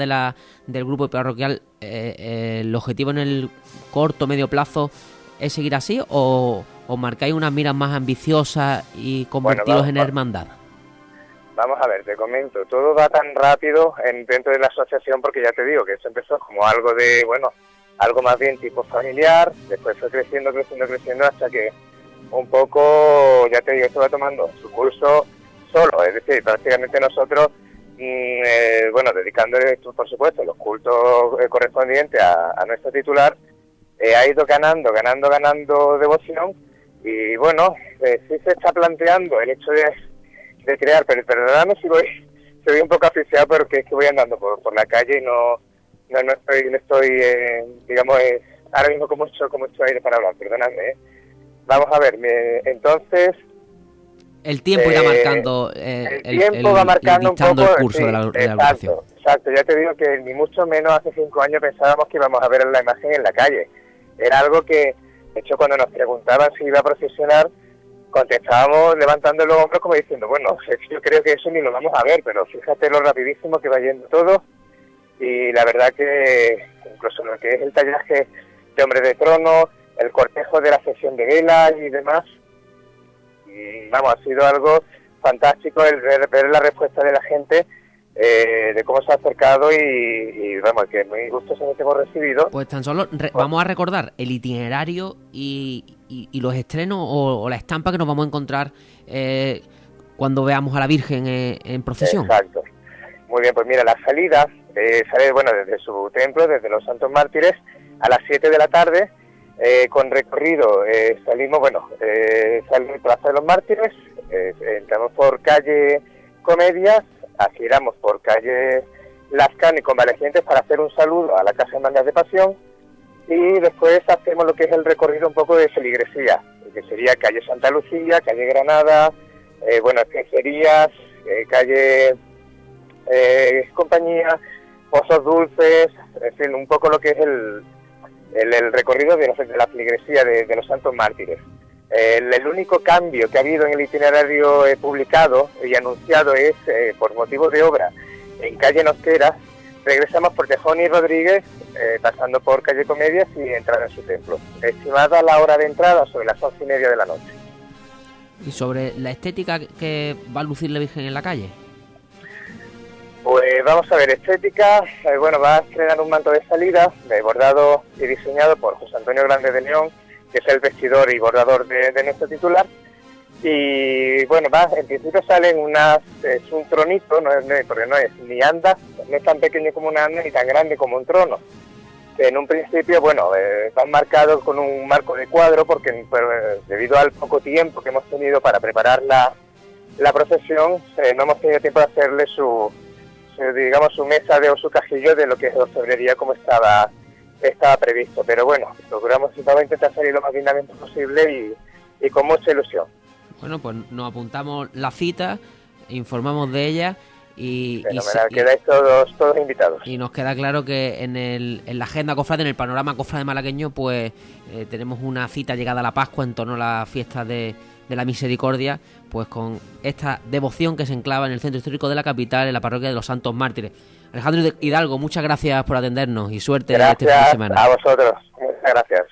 del grupo parroquial, el objetivo en el corto medio plazo es seguir así, o marcáis unas miras más ambiciosas y convertiros en hermandad. Vamos a ver, te comento, todo va tan rápido dentro de la asociación, porque ya te digo que esto empezó como algo más bien tipo familiar, después fue creciendo hasta que un poco, ya te digo, esto va tomando su curso solo, es decir, prácticamente nosotros, dedicándole, por supuesto, los cultos correspondientes a nuestro titular, ha ido ganando devoción, y bueno, sí se está planteando el hecho de crear, pero perdóname si voy un poco asfixiado, pero que es que voy andando por la calle y no estoy ahora mismo con mucho aire para hablar, perdóname. Vamos a ver, entonces... El tiempo irá marcando el tiempo va marcando un poco el curso de la agrupación. Exacto, ya te digo que ni mucho menos hace 5 años pensábamos que íbamos a ver la imagen en la calle. Era algo que, de hecho, cuando nos preguntaban si iba a procesionar, contestábamos levantando los hombros como diciendo, bueno, yo creo que eso ni lo vamos a ver, pero fíjate lo rapidísimo que va yendo todo, y la verdad que incluso lo que es el tallaje de Hombre de Trono, el cortejo de la sesión de vela y demás, y vamos, ha sido algo fantástico el ver la respuesta de la gente, de cómo se ha acercado y vamos, que muy gustosamente hemos recibido. Pues tan solo vamos a recordar el itinerario y los estrenos o la estampa que nos vamos a encontrar cuando veamos a la Virgen en procesión. Exacto. Muy bien, pues mira, la salida sale, bueno, desde su templo, desde los Santos Mártires, a las 7 de la tarde, con recorrido. Salimos de Plaza de los Mártires, entramos por calle Comedias, giramos por calle Lascano y Convalecientes para hacer un saludo a la Casa de Hermandad de Pasión, y después hacemos lo que es el recorrido un poco de feligresía, que sería calle Santa Lucía, calle Granada, Espejerías, calle Compañía, Pozos Dulces, en fin, un poco lo que es el recorrido de la feligresía de los Santos Mártires. El único cambio que ha habido en el itinerario publicado y anunciado es, por motivos de obra, en calle Nostera, regresamos por Tejón y Rodríguez, pasando por calle Comedias y entrar en su templo. Estimada la hora de entrada sobre las 11:30 de la noche. ¿Y sobre la estética que va a lucir la Virgen en la calle? Pues vamos a ver, estética, va a estrenar un manto de salida, bordado y diseñado por José Antonio Grande de León, que es el vestidor y bordador de nuestro titular. Y en principio salen es un tronito, porque no es ni anda, no es tan pequeño como una anda ni tan grande como un trono. En un principio, van marcados con un marco de cuadro, porque debido al poco tiempo que hemos tenido para preparar la procesión, no hemos tenido tiempo de hacerle su mesa o su cajillo de lo que es orfebrería como estaba previsto. Pero procuramos intentar salir lo más dignamente posible y con mucha ilusión. Bueno, pues nos apuntamos la cita, informamos de ella y quedáis todos invitados. Y nos queda claro que en la agenda cofrade, en el panorama cofrade malagueño, pues tenemos una cita llegada a la Pascua en torno a la fiesta de la Misericordia, pues con esta devoción que se enclava en el centro histórico de la capital, en la parroquia de los Santos Mártires. Alejandro Hidalgo, muchas gracias por atendernos y suerte este fin de semana. Gracias a vosotros, muchas gracias.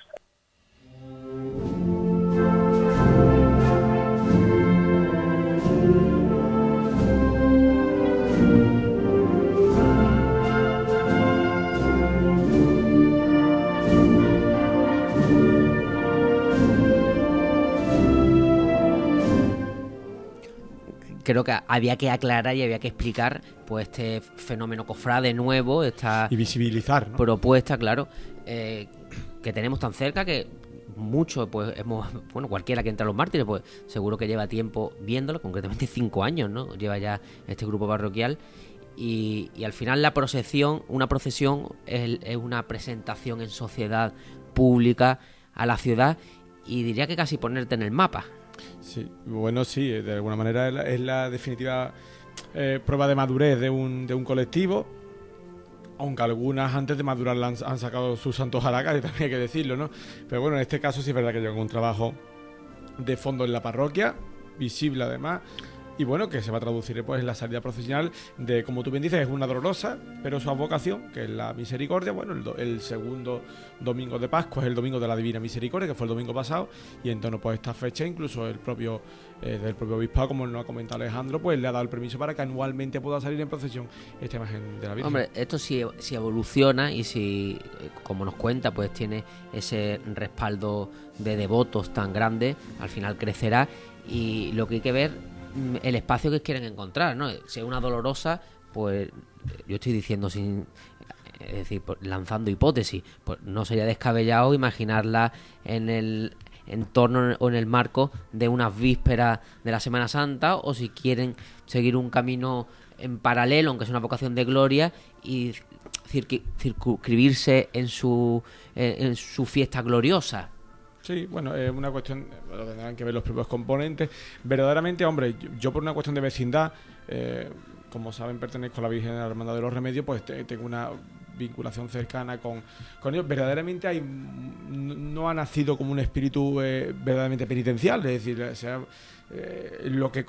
Creo que había que aclarar y había que explicar pues este fenómeno cofrade nuevo, esta y visibilizar, ¿no? Propuesta, claro, que tenemos tan cerca que muchos, pues cualquiera que entra a los Mártires, pues seguro que lleva tiempo viéndolo, concretamente 5 años, ¿no? Lleva ya este grupo parroquial y al final una procesión es una presentación en sociedad pública a la ciudad y diría que casi ponerte en el mapa. Sí, sí, de alguna manera es la definitiva prueba de madurez de un colectivo, aunque algunas antes de madurar han sacado sus santos a la calle, también hay que decirlo, ¿no? Pero en este caso sí es verdad que lleva un trabajo de fondo en la parroquia, visible además, y que se va a traducir pues en la salida procesional de, como tú bien dices, es una dolorosa, pero su advocación, que es la misericordia. El segundo domingo de Pascua es el domingo de la Divina Misericordia, que fue el domingo pasado, y en torno pues a esta fecha incluso el propio del propio obispado, como nos ha comentado Alejandro, pues le ha dado el permiso para que anualmente pueda salir en procesión esta imagen de la Virgen. Hombre, esto si evoluciona y si, como nos cuenta, pues tiene ese respaldo de devotos tan grande, al final crecerá, y lo que hay que ver el espacio que quieren encontrar, ¿no? Si es una dolorosa, pues yo estoy diciendo lanzando hipótesis, pues no sería descabellado imaginarla en el entorno o en el marco de unas vísperas de la Semana Santa, o si quieren seguir un camino en paralelo, aunque sea una vocación de gloria, y circunscribirse en su fiesta gloriosa. Sí, es una cuestión, lo tendrán que ver los propios componentes. Verdaderamente, hombre, yo por una cuestión de vecindad, como saben, pertenezco a la Virgen de la Hermandad de los Remedios, pues tengo una vinculación cercana con ellos. Verdaderamente no ha nacido como un espíritu verdaderamente penitencial, es decir, lo que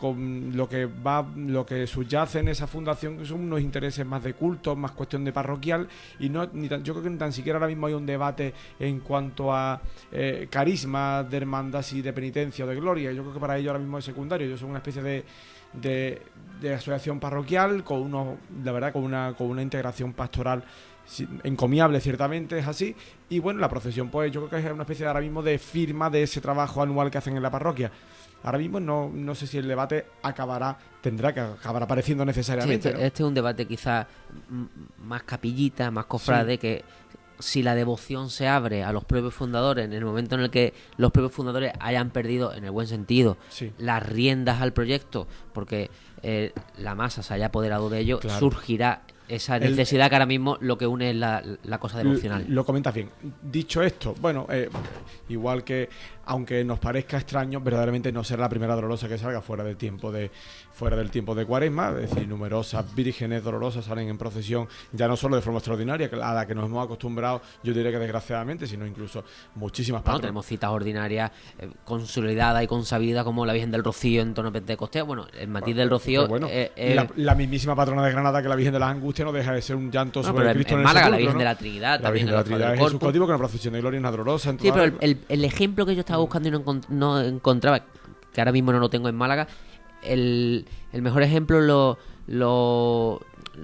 subyace en esa fundación son unos intereses más de culto, más cuestión de parroquial, y yo creo que ni tan siquiera ahora mismo hay un debate en cuanto a carisma de hermandad y de penitencia o de gloria. Yo creo que para ellos ahora mismo es secundario. Ellos son una especie de asociación parroquial, con la verdad, con una integración pastoral encomiable, ciertamente es así. Y bueno, la procesión, pues yo creo que es una especie de, ahora mismo, de firma de ese trabajo anual que hacen en la parroquia. Ahora mismo no sé si el debate tendrá que acabar apareciendo necesariamente. Sí, este es un debate quizás más capillita, más cofrade, sí, que si la devoción se abre a los propios fundadores en el momento en el que los propios fundadores hayan perdido, en el buen sentido, sí, las riendas al proyecto, porque la masa se haya apoderado de ello, claro, surgirá esa necesidad que ahora mismo lo que une es la cosa devocional. Lo comentas bien. Dicho esto, bueno, igual que, aunque nos parezca extraño, verdaderamente no será la primera dolorosa que salga fuera del tiempo de Cuaresma. Es decir, numerosas vírgenes dolorosas salen en procesión, ya no solo de forma extraordinaria, a la que nos hemos acostumbrado, yo diría que desgraciadamente, sino incluso muchísimas patronas. Tenemos citas ordinarias consolidadas y consabidas, como la Virgen del Rocío en torno a Pentecostés. Bueno, el matiz del Rocío... la mismísima patrona de Granada, que la Virgen de las Angustias, no deja de ser un llanto sobre Cristo en el Málaga, sepulcro, la Virgen, ¿no? de la Trinidad, la Virgen de la Trinidad es Jesús cautivo, que una procesión de gloria es una dolorosa. Sí, pero el ejemplo que yo estaba buscando y no encontraba, que ahora mismo no lo tengo en Málaga, el mejor ejemplo lo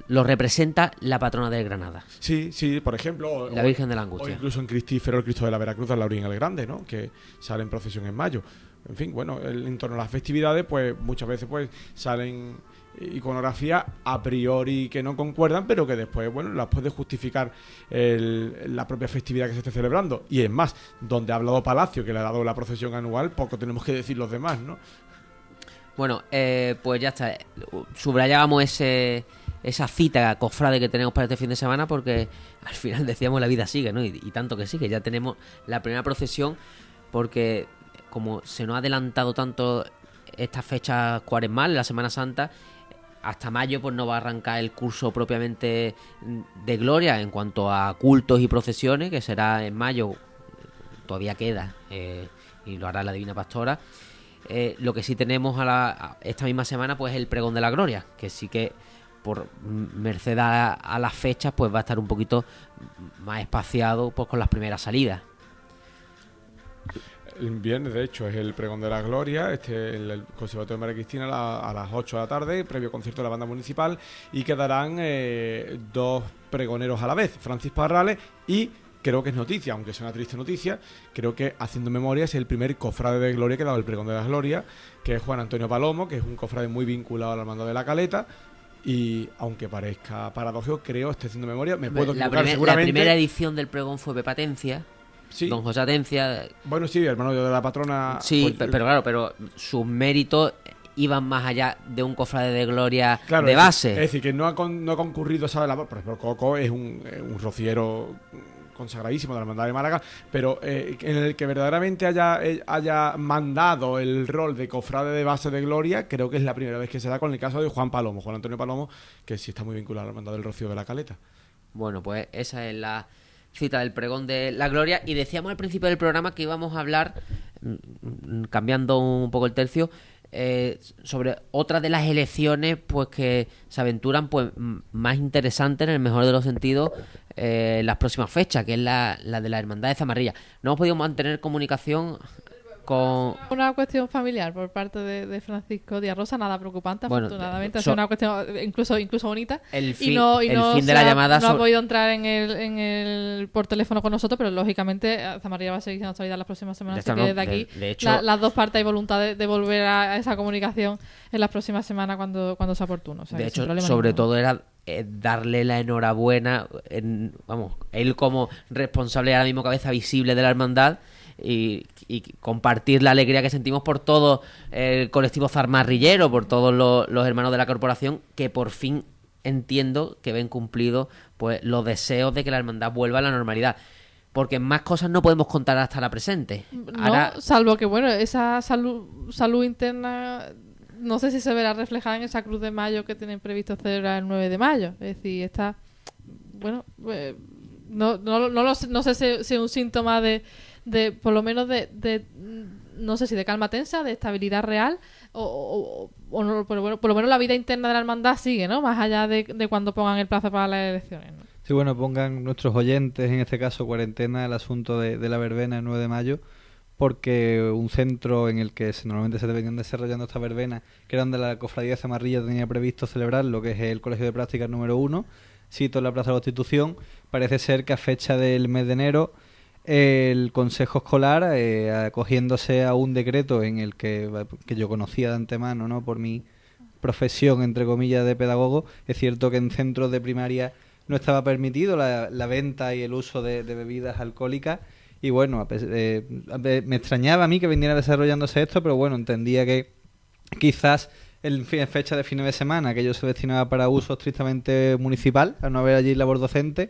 representa la patrona de Granada. Sí, por ejemplo, la Virgen de la Angustia. O incluso en Cristífero, el Cristo de la Veracruz, de Laurín el Grande, ¿no? Que sale en procesión en mayo. En fin, bueno, en torno a las festividades, pues muchas veces pues salen iconografías a priori que no concuerdan, pero que después, bueno, las puede justificar la propia festividad que se esté celebrando. Y es más, donde ha hablado Palacio, que le ha dado la procesión anual, poco tenemos que decir los demás, ¿no? Bueno, pues ya está. Subrayábamos esa cita cofrade que tenemos para este fin de semana, porque al final decíamos la vida sigue, ¿no? Y tanto que sí, que ya tenemos la primera procesión, porque como se nos ha adelantado tanto estas fechas cuaresmales, la Semana Santa, hasta mayo pues no va a arrancar el curso propiamente de gloria en cuanto a cultos y procesiones, que será en mayo, todavía queda, y lo hará la Divina Pastora. Lo que sí tenemos esta misma semana pues el pregón de la gloria, que sí que por merced a las fechas pues va a estar un poquito más espaciado pues con las primeras salidas. El viernes, de hecho, es el pregón de la gloria, en el Conservatorio de María Cristina a las 8 de la tarde, previo concierto de la banda municipal, y quedarán dos pregoneros a la vez, Francis Parrales y, creo que es noticia, aunque es una triste noticia, creo que, haciendo memoria, es el primer cofrade de gloria que ha dado el pregón de la gloria, que es Juan Antonio Palomo, que es un cofrade muy vinculado a la hermandad de la Caleta. Y aunque parezca paradójico, creo, estoy haciendo memoria, me puedo equivocar seguramente. La primera edición del pregón fue Pepa Atencia, sí, don José Atencia. Bueno, sí, hermano de la patrona. Sí, pues, pero sus méritos iban más allá de un cofrade de gloria, claro, de base. Es decir, que no ha concurrido, ¿sabes? Por ejemplo, Coco es un rociero consagradísimo de la Hermandad de Málaga, pero en el que verdaderamente haya mandado el rol de cofrade de base de gloria, creo que es la primera vez que se da con el caso de Juan Antonio Palomo, que sí está muy vinculado a la Hermandad del Rocío de la Caleta. Bueno, pues esa es la cita del pregón de la gloria, y decíamos al principio del programa que íbamos a hablar, cambiando un poco el tercio, sobre otra de las elecciones pues que se aventuran pues más interesantes, en el mejor de los sentidos, las próximas fechas, que es la de la Hermandad de Zamarrilla. No hemos podido mantener comunicación con... Una cuestión familiar por parte de Francisco Díaz Rosa, nada preocupante, afortunadamente. Ha sido una cuestión incluso bonita. El fin de la llamada no ha podido entrar por teléfono con nosotros, pero lógicamente Zamarrilla va a seguir siendo actualidad las próximas semanas. Así que desde aquí, de hecho, las dos partes hay voluntad de volver a esa comunicación en las próximas semanas cuando sea oportuno. O sea, de hecho, sobre todo era darle la enhorabuena, él como responsable, ahora mismo cabeza visible de la hermandad, y compartir la alegría que sentimos por todo el colectivo zarmarrillero, por todos los hermanos de la corporación, que por fin entiendo que ven cumplidos pues los deseos de que la hermandad vuelva a la normalidad, porque más cosas no podemos contar hasta la presente. Ahora, salvo que esa salud interna no sé si se verá reflejada en esa Cruz de Mayo que tienen previsto celebrar el 9 de mayo. Es decir, está no sé si es un síntoma de por lo menos de no sé si de calma tensa, de estabilidad real, o no, pero bueno, por lo menos la vida interna de la hermandad sigue, ¿no? Más allá de cuando pongan el plazo para las elecciones, ¿no? Sí, bueno, pongan nuestros oyentes, en este caso cuarentena, el asunto de la verbena el 9 de mayo, porque un centro en el que normalmente se venían desarrollando estas verbenas, que era donde la Cofradía de Zamarrilla tenía previsto celebrar, lo que es el Colegio de Prácticas número 1, sito en la Plaza de la Constitución, parece ser que a fecha del mes de enero el Consejo Escolar, acogiéndose a un decreto en el que yo conocía de antemano, ¿no?, por mi profesión, entre comillas, de pedagogo, es cierto que en centros de primaria no estaba permitido la venta y el uso de bebidas alcohólicas. Y bueno, me extrañaba a mí que viniera desarrollándose esto, pero bueno, entendía que quizás en fecha de fines de semana aquello se destinaba para uso estrictamente municipal, al no haber allí labor docente,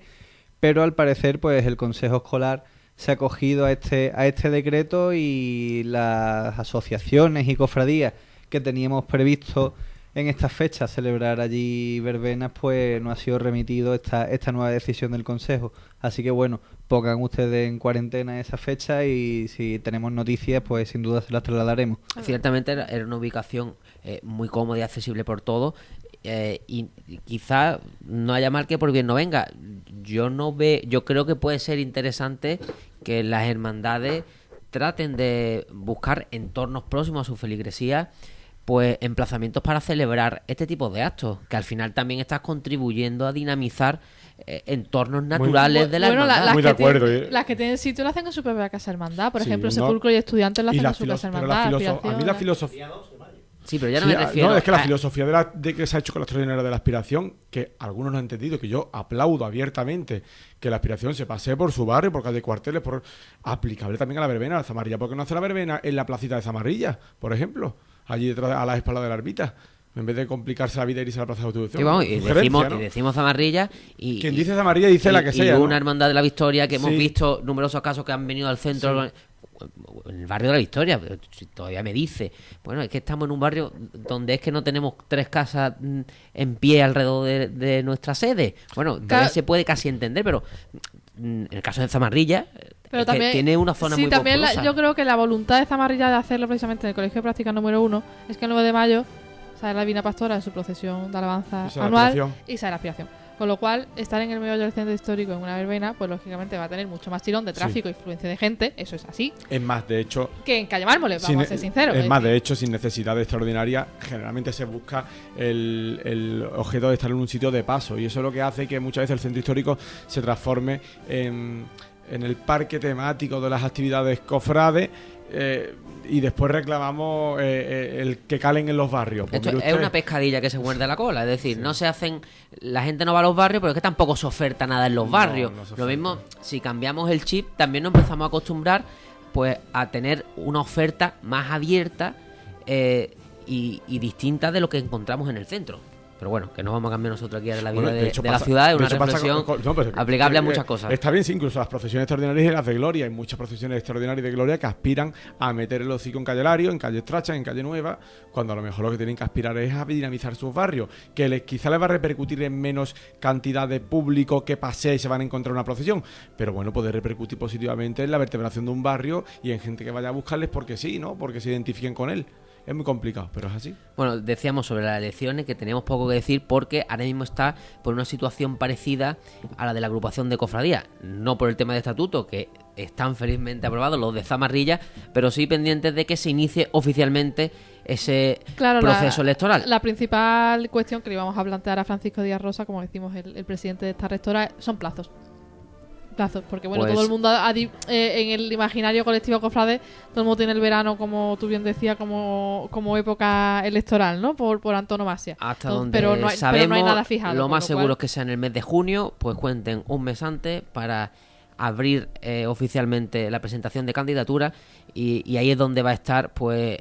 pero al parecer pues el Consejo Escolar se ha acogido a este decreto y las asociaciones y cofradías que teníamos previsto en estas fechas celebrar allí verbenas, pues no ha sido remitido esta nueva decisión del Consejo. Así que bueno, pongan ustedes en cuarentena esa fecha y si tenemos noticias, pues sin duda se las trasladaremos. Ciertamente era una ubicación muy cómoda y accesible por todos, y quizá no haya mal que por bien no venga. Yo creo que puede ser interesante que las hermandades traten de buscar entornos próximos a su feligresía, pues emplazamientos para celebrar este tipo de actos, que al final también estás contribuyendo a dinamizar entornos naturales de la hermandad. Muy de acuerdo. Las que tienen sitio lo hacen en su propia casa hermandad. Por Sí, ejemplo, no. Sepulcro y Estudiantes lo Y hacen la en su casa pero hermandad. a mí la Aspiraciones. filosofía... Sí, pero ya no Sí, me refiero... no, es que la filosofía de que se ha hecho con la extraordinaria de la aspiración, que algunos no han entendido, que yo aplaudo abiertamente, que la aspiración se pase por su barrio, por calle Cuarteles, aplicable también a la verbena, a la Zamarrilla. ¿Por qué no hace la verbena en la placita de Zamarrilla, por ejemplo? Allí detrás, a la espalda de la ermita, en vez de complicarse la vida y irse a la Plaza de la Constitución. Y, vamos, Sugerencia, ¿no? y decimos Zamarrilla y... Quien dice Zamarrilla dice la que sea, y ¿no? una hermandad de la Victoria que hemos Sí. visto numerosos casos que han venido al centro... En el barrio de la Victoria, pero si todavía me dice, bueno, es que estamos en un barrio donde es que no tenemos 3 casas en pie alrededor de nuestra sede. Bueno, todavía se puede casi entender, pero en el caso de Zamarrilla, Pero es también, que tiene una zona muy también populosa. yo creo que la voluntad de Zamarrilla de hacerlo precisamente en el Colegio de Prácticas número 1 es que el 9 de mayo sale la Divina Pastora en su procesión de alabanza Esa es la anual aspiración. y sale la aspiración. Con lo cual, estar en el medio del centro histórico en una verbena, pues lógicamente va a tener mucho más tirón de tráfico y fluencia de gente, eso es así, Es más, de hecho... que en Calle Mármoles, vamos a ser sinceros. Es más, de hecho, sin necesidad de extraordinaria, generalmente se busca el objeto de estar en un sitio de paso. Y eso es lo que hace que muchas veces el centro histórico se transforme en el parque temático de las actividades cofrades. Y después reclamamos el que calen en los barrios. Pues Esto mire es usted, una pescadilla que se muerde la cola, es decir, no se hacen, la gente no va a los barrios, pero es que tampoco se oferta nada en los barrios. no se Lo oferta. mismo, si cambiamos el chip, también nos empezamos a acostumbrar pues a tener una oferta más abierta y distinta de lo que encontramos en el centro. Pero bueno, que no vamos a cambiar nosotros aquí de la vida Bueno, de hecho la pasa- ciudad, es de una hecho pasa reflexión no, pero aplicable a muchas cosas. Está bien, sí, incluso las procesiones extraordinarias y las de gloria. Hay muchas procesiones extraordinarias de gloria que aspiran a meter el hocico en Calle Lario, en Calle Estracha, en Calle Nueva, cuando a lo mejor lo que tienen que aspirar es a dinamizar sus barrios, que quizá les va a repercutir en menos cantidad de público que pase y se van a encontrar una procesión, pero bueno, puede repercutir positivamente en la vertebración de un barrio y en gente que vaya a buscarles porque sí, ¿no? Porque se identifiquen con él. Es muy complicado, pero es así. Bueno, decíamos sobre las elecciones que teníamos poco que decir porque ahora mismo está por una situación parecida a la de la agrupación de cofradías. No por el tema de estatuto, que están felizmente aprobados los de Zamarrilla, pero sí pendientes de que se inicie oficialmente ese proceso electoral. La principal cuestión que le íbamos a plantear a Francisco Díaz Rosa, como decimos el presidente de esta rectora, son plazos. Porque bueno, Pues- todo el mundo en el imaginario colectivo cofrade, todo el mundo tiene el verano, como tú bien decías, como época electoral, ¿no? Por antonomasia. Hasta No, donde pero no hay, sabemos, pero no hay nada fijado. lo con más lo seguro cual- es que sea en el mes de junio, pues cuenten un mes antes para abrir oficialmente la presentación de candidatura y ahí es donde va a estar pues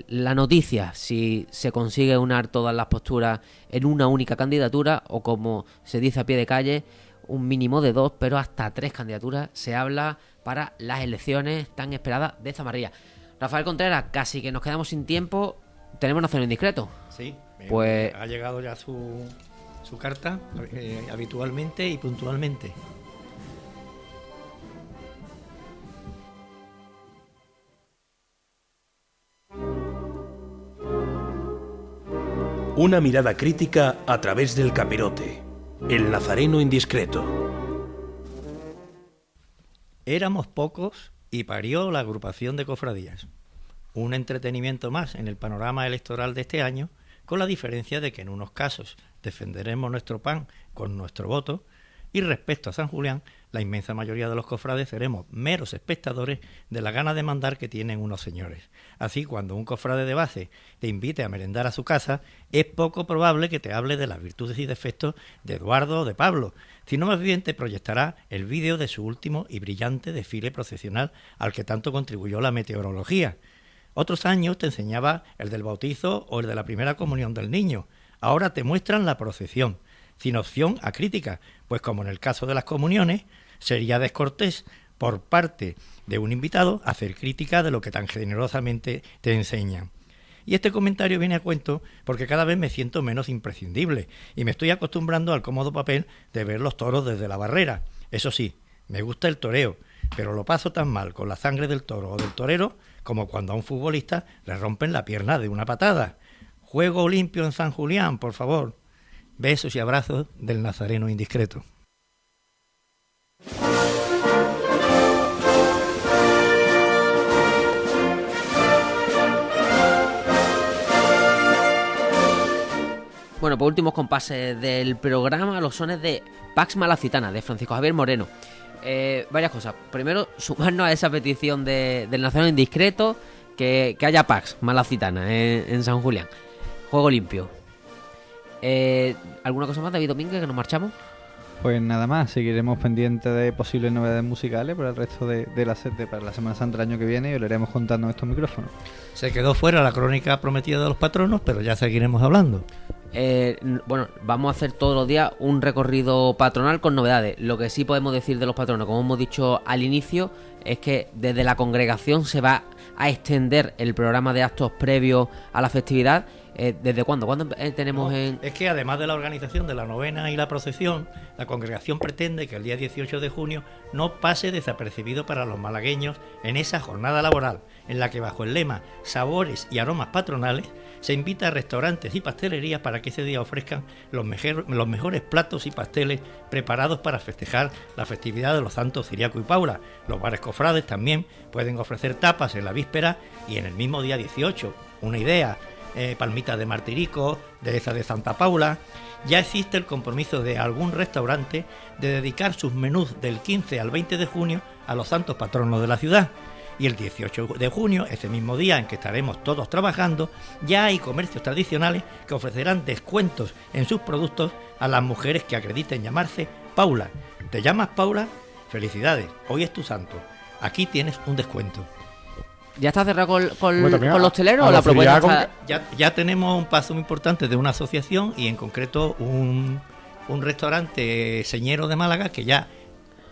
la noticia, si se consigue unar todas las posturas en una única candidatura o, como se dice a pie de calle, un mínimo de 2, pero hasta 3 candidaturas se habla para las elecciones tan esperadas de Zamarrilla. Rafael Contreras, casi que nos quedamos sin tiempo. Tenemos una zona indiscreto. Sí, Pues- ha llegado ya su carta habitualmente y puntualmente. Una mirada crítica a través del capirote. El nazareno indiscreto. Éramos pocos y parió la agrupación de cofradías. Un entretenimiento más en el panorama electoral de este año, con la diferencia de que en unos casos defenderemos nuestro pan con nuestro voto, y respecto a San Julián, la inmensa mayoría de los cofrades seremos meros espectadores de la gana de mandar que tienen unos señores. Así, cuando un cofrade de base te invite a merendar a su casa, es poco probable que te hable de las virtudes y defectos de Eduardo o de Pablo, sino más bien te proyectará el vídeo de su último y brillante desfile procesional al que tanto contribuyó la meteorología. Otros años te enseñaba el del bautizo o el de la primera comunión del niño. Ahora te muestran la procesión, sin opción a crítica, pues como en el caso de las comuniones, sería descortés por parte de un invitado hacer crítica de lo que tan generosamente te enseñan. Y este comentario viene a cuento porque cada vez me siento menos imprescindible y me estoy acostumbrando al cómodo papel de ver los toros desde la barrera. Eso sí, me gusta el toreo, pero lo paso tan mal con la sangre del toro o del torero como cuando a un futbolista le rompen la pierna de una patada. Juego limpio en San Julián, por favor. Besos y abrazos del nazareno indiscreto. Bueno, por últimos compases del programa, los sones de Pax Malacitana, de Francisco Javier Moreno. Varias cosas. Primero, sumarnos a esa petición del nazareno indiscreto, que haya Pax Malacitana en San Julián. Juego limpio. ¿Alguna cosa más, David Domínguez, que nos marchamos? Pues nada más, seguiremos pendientes de posibles novedades musicales para el resto de la para la Semana Santa del año que viene y os lo iremos contando en estos micrófonos. Se quedó fuera la crónica prometida de los patronos, pero ya seguiremos hablando. Bueno, vamos a hacer todos los días un recorrido patronal con novedades. Lo que sí podemos decir de los patronos, como hemos dicho al inicio, es que desde la congregación se va a extender el programa de actos previos a la festividad. ¿Desde cuándo? ¿Cuándo tenemos Es que además de la organización de la novena y la procesión, la congregación pretende que el día 18 de junio no pase desapercibido para los malagueños en esa jornada laboral, en la que bajo el lema Sabores y Aromas Patronales se invita a restaurantes y pastelerías para que ese día ofrezcan los mejores platos y pasteles preparados para festejar la festividad de los santos Ciriaco y Paula. Los bares cofrades también pueden ofrecer tapas en la víspera y en el mismo día 18. Una idea, palmitas de martirico, de esa de Santa Paula. Ya existe el compromiso de algún restaurante de dedicar sus menús del 15 al 20 de junio a los santos patronos de la ciudad. Y el 18 de junio, ese mismo día en que estaremos todos trabajando, ya hay comercios tradicionales que ofrecerán descuentos en sus productos a las mujeres que acrediten llamarse Paula. ¿Te llamas Paula? Felicidades, hoy es tu santo. Aquí tienes un descuento. ¿Ya está cerrado con Bueno, los hosteleros o la propuesta está... Ya tenemos un paso muy importante de una asociación y en concreto un restaurante señero de Málaga que ya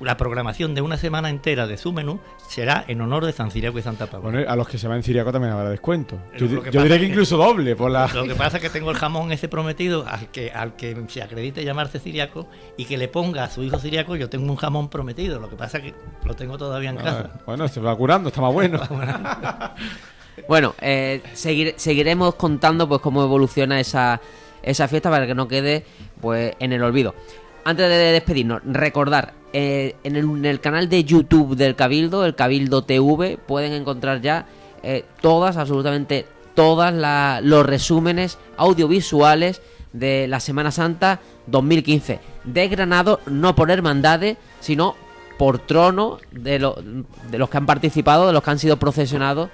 la programación de una semana entera de su menú será en honor de San Ciriaco y Santa Paula. Bueno, a los que se van en Ciriaco también habrá descuento. Lo Yo que diría pasa que incluso doble por la... Lo que pasa es que tengo el jamón ese prometido al que se acredite llamarse Ciriaco y que le ponga a su hijo Ciriaco. Yo tengo un jamón prometido, lo que pasa es que lo tengo todavía en casa. Bueno, se va curando, está más bueno. Bueno, seguiremos contando pues cómo evoluciona esa fiesta para que no quede pues en el olvido. Antes de despedirnos, recordar, en el canal de YouTube del Cabildo, el Cabildo TV, pueden encontrar ya absolutamente todas los resúmenes audiovisuales de la Semana Santa 2015, desgranados no por hermandades, sino por tronos de los que han participado, de los que han sido procesionados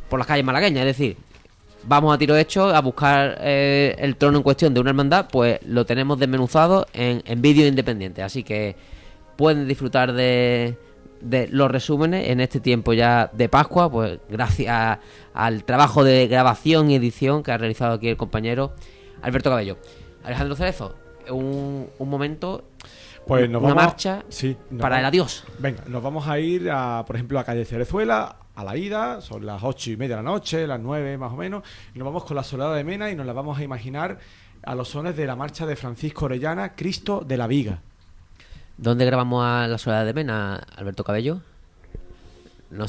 por las calles malagueñas. Es decir, vamos a tiro hecho a buscar el trono en cuestión de una hermandad, pues lo tenemos desmenuzado en vídeo independiente, así que pueden disfrutar de los resúmenes en este tiempo ya de Pascua, pues gracias al trabajo de grabación y edición que ha realizado aquí el compañero Alberto Cabello. Alejandro Cerezo, un momento, Pues una marcha para el adiós. Venga, nos vamos a ir, por ejemplo, a calle Cerezuela, a la ida, son las 8:30 de la noche, las 9 más o menos, y nos vamos con la Soledad de Mena y nos la vamos a imaginar a los sones de la marcha de Francisco Orellana, Cristo de la Viga. ¿Dónde grabamos a la Soledad de Mena, Alberto Cabello? No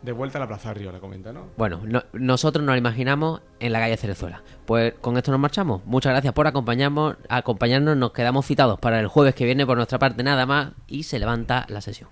de vuelta a la Plaza Riola, comenta, ¿no? Bueno, nosotros nos lo imaginamos en la calle Cerezuela. Pues con esto nos marchamos. Muchas gracias por acompañarnos. Nos quedamos citados para el jueves que viene por nuestra parte nada más y se levanta la sesión.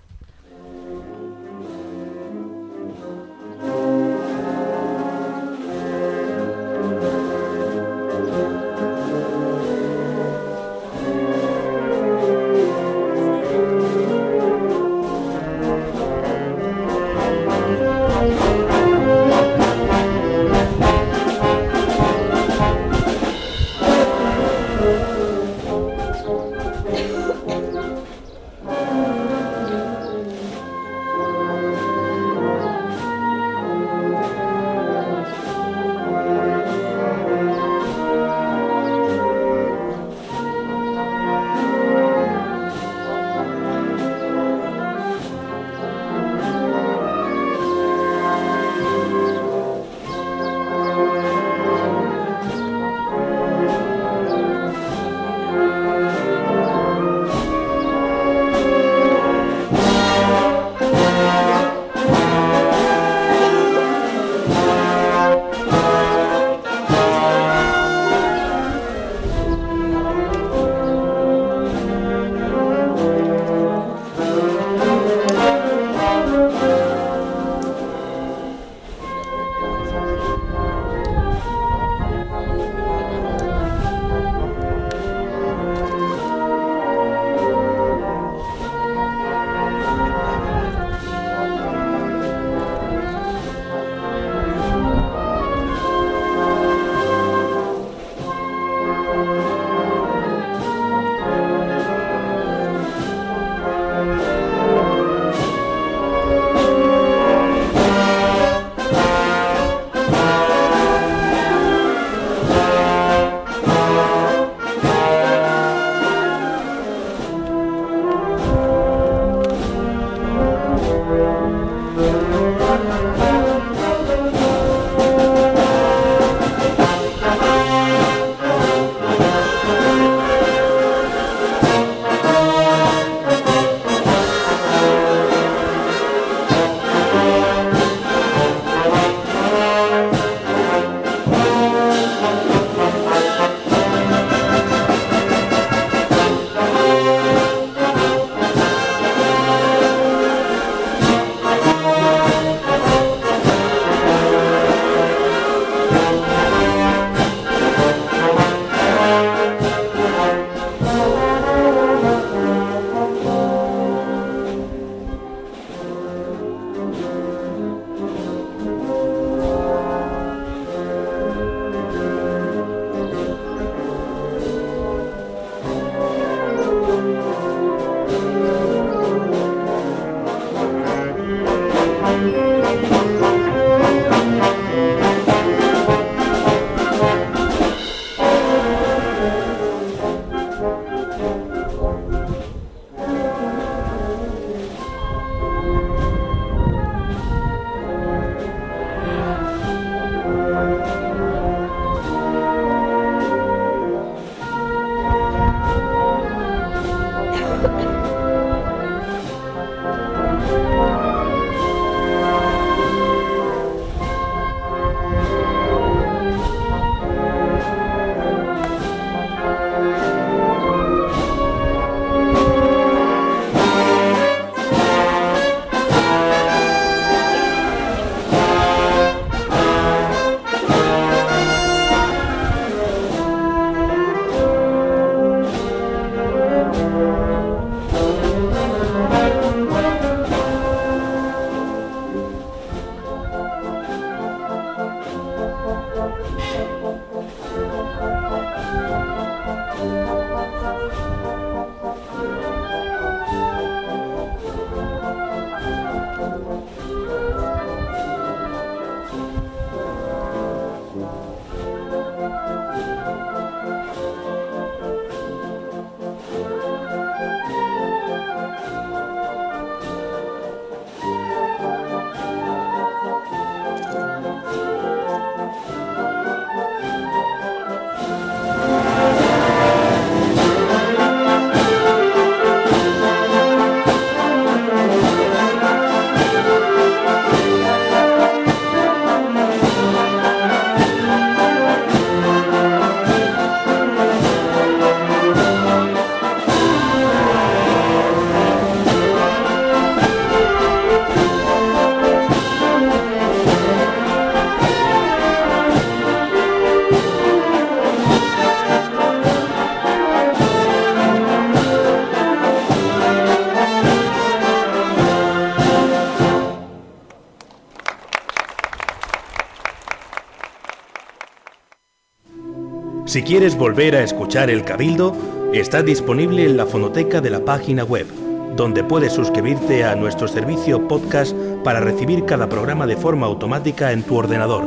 Si quieres volver a escuchar El Cabildo, está disponible en la fonoteca de la página web, donde puedes suscribirte a nuestro servicio podcast para recibir cada programa de forma automática en tu ordenador.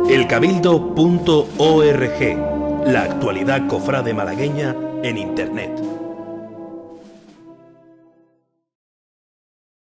elcabildo.org, la actualidad cofrade malagueña en Internet.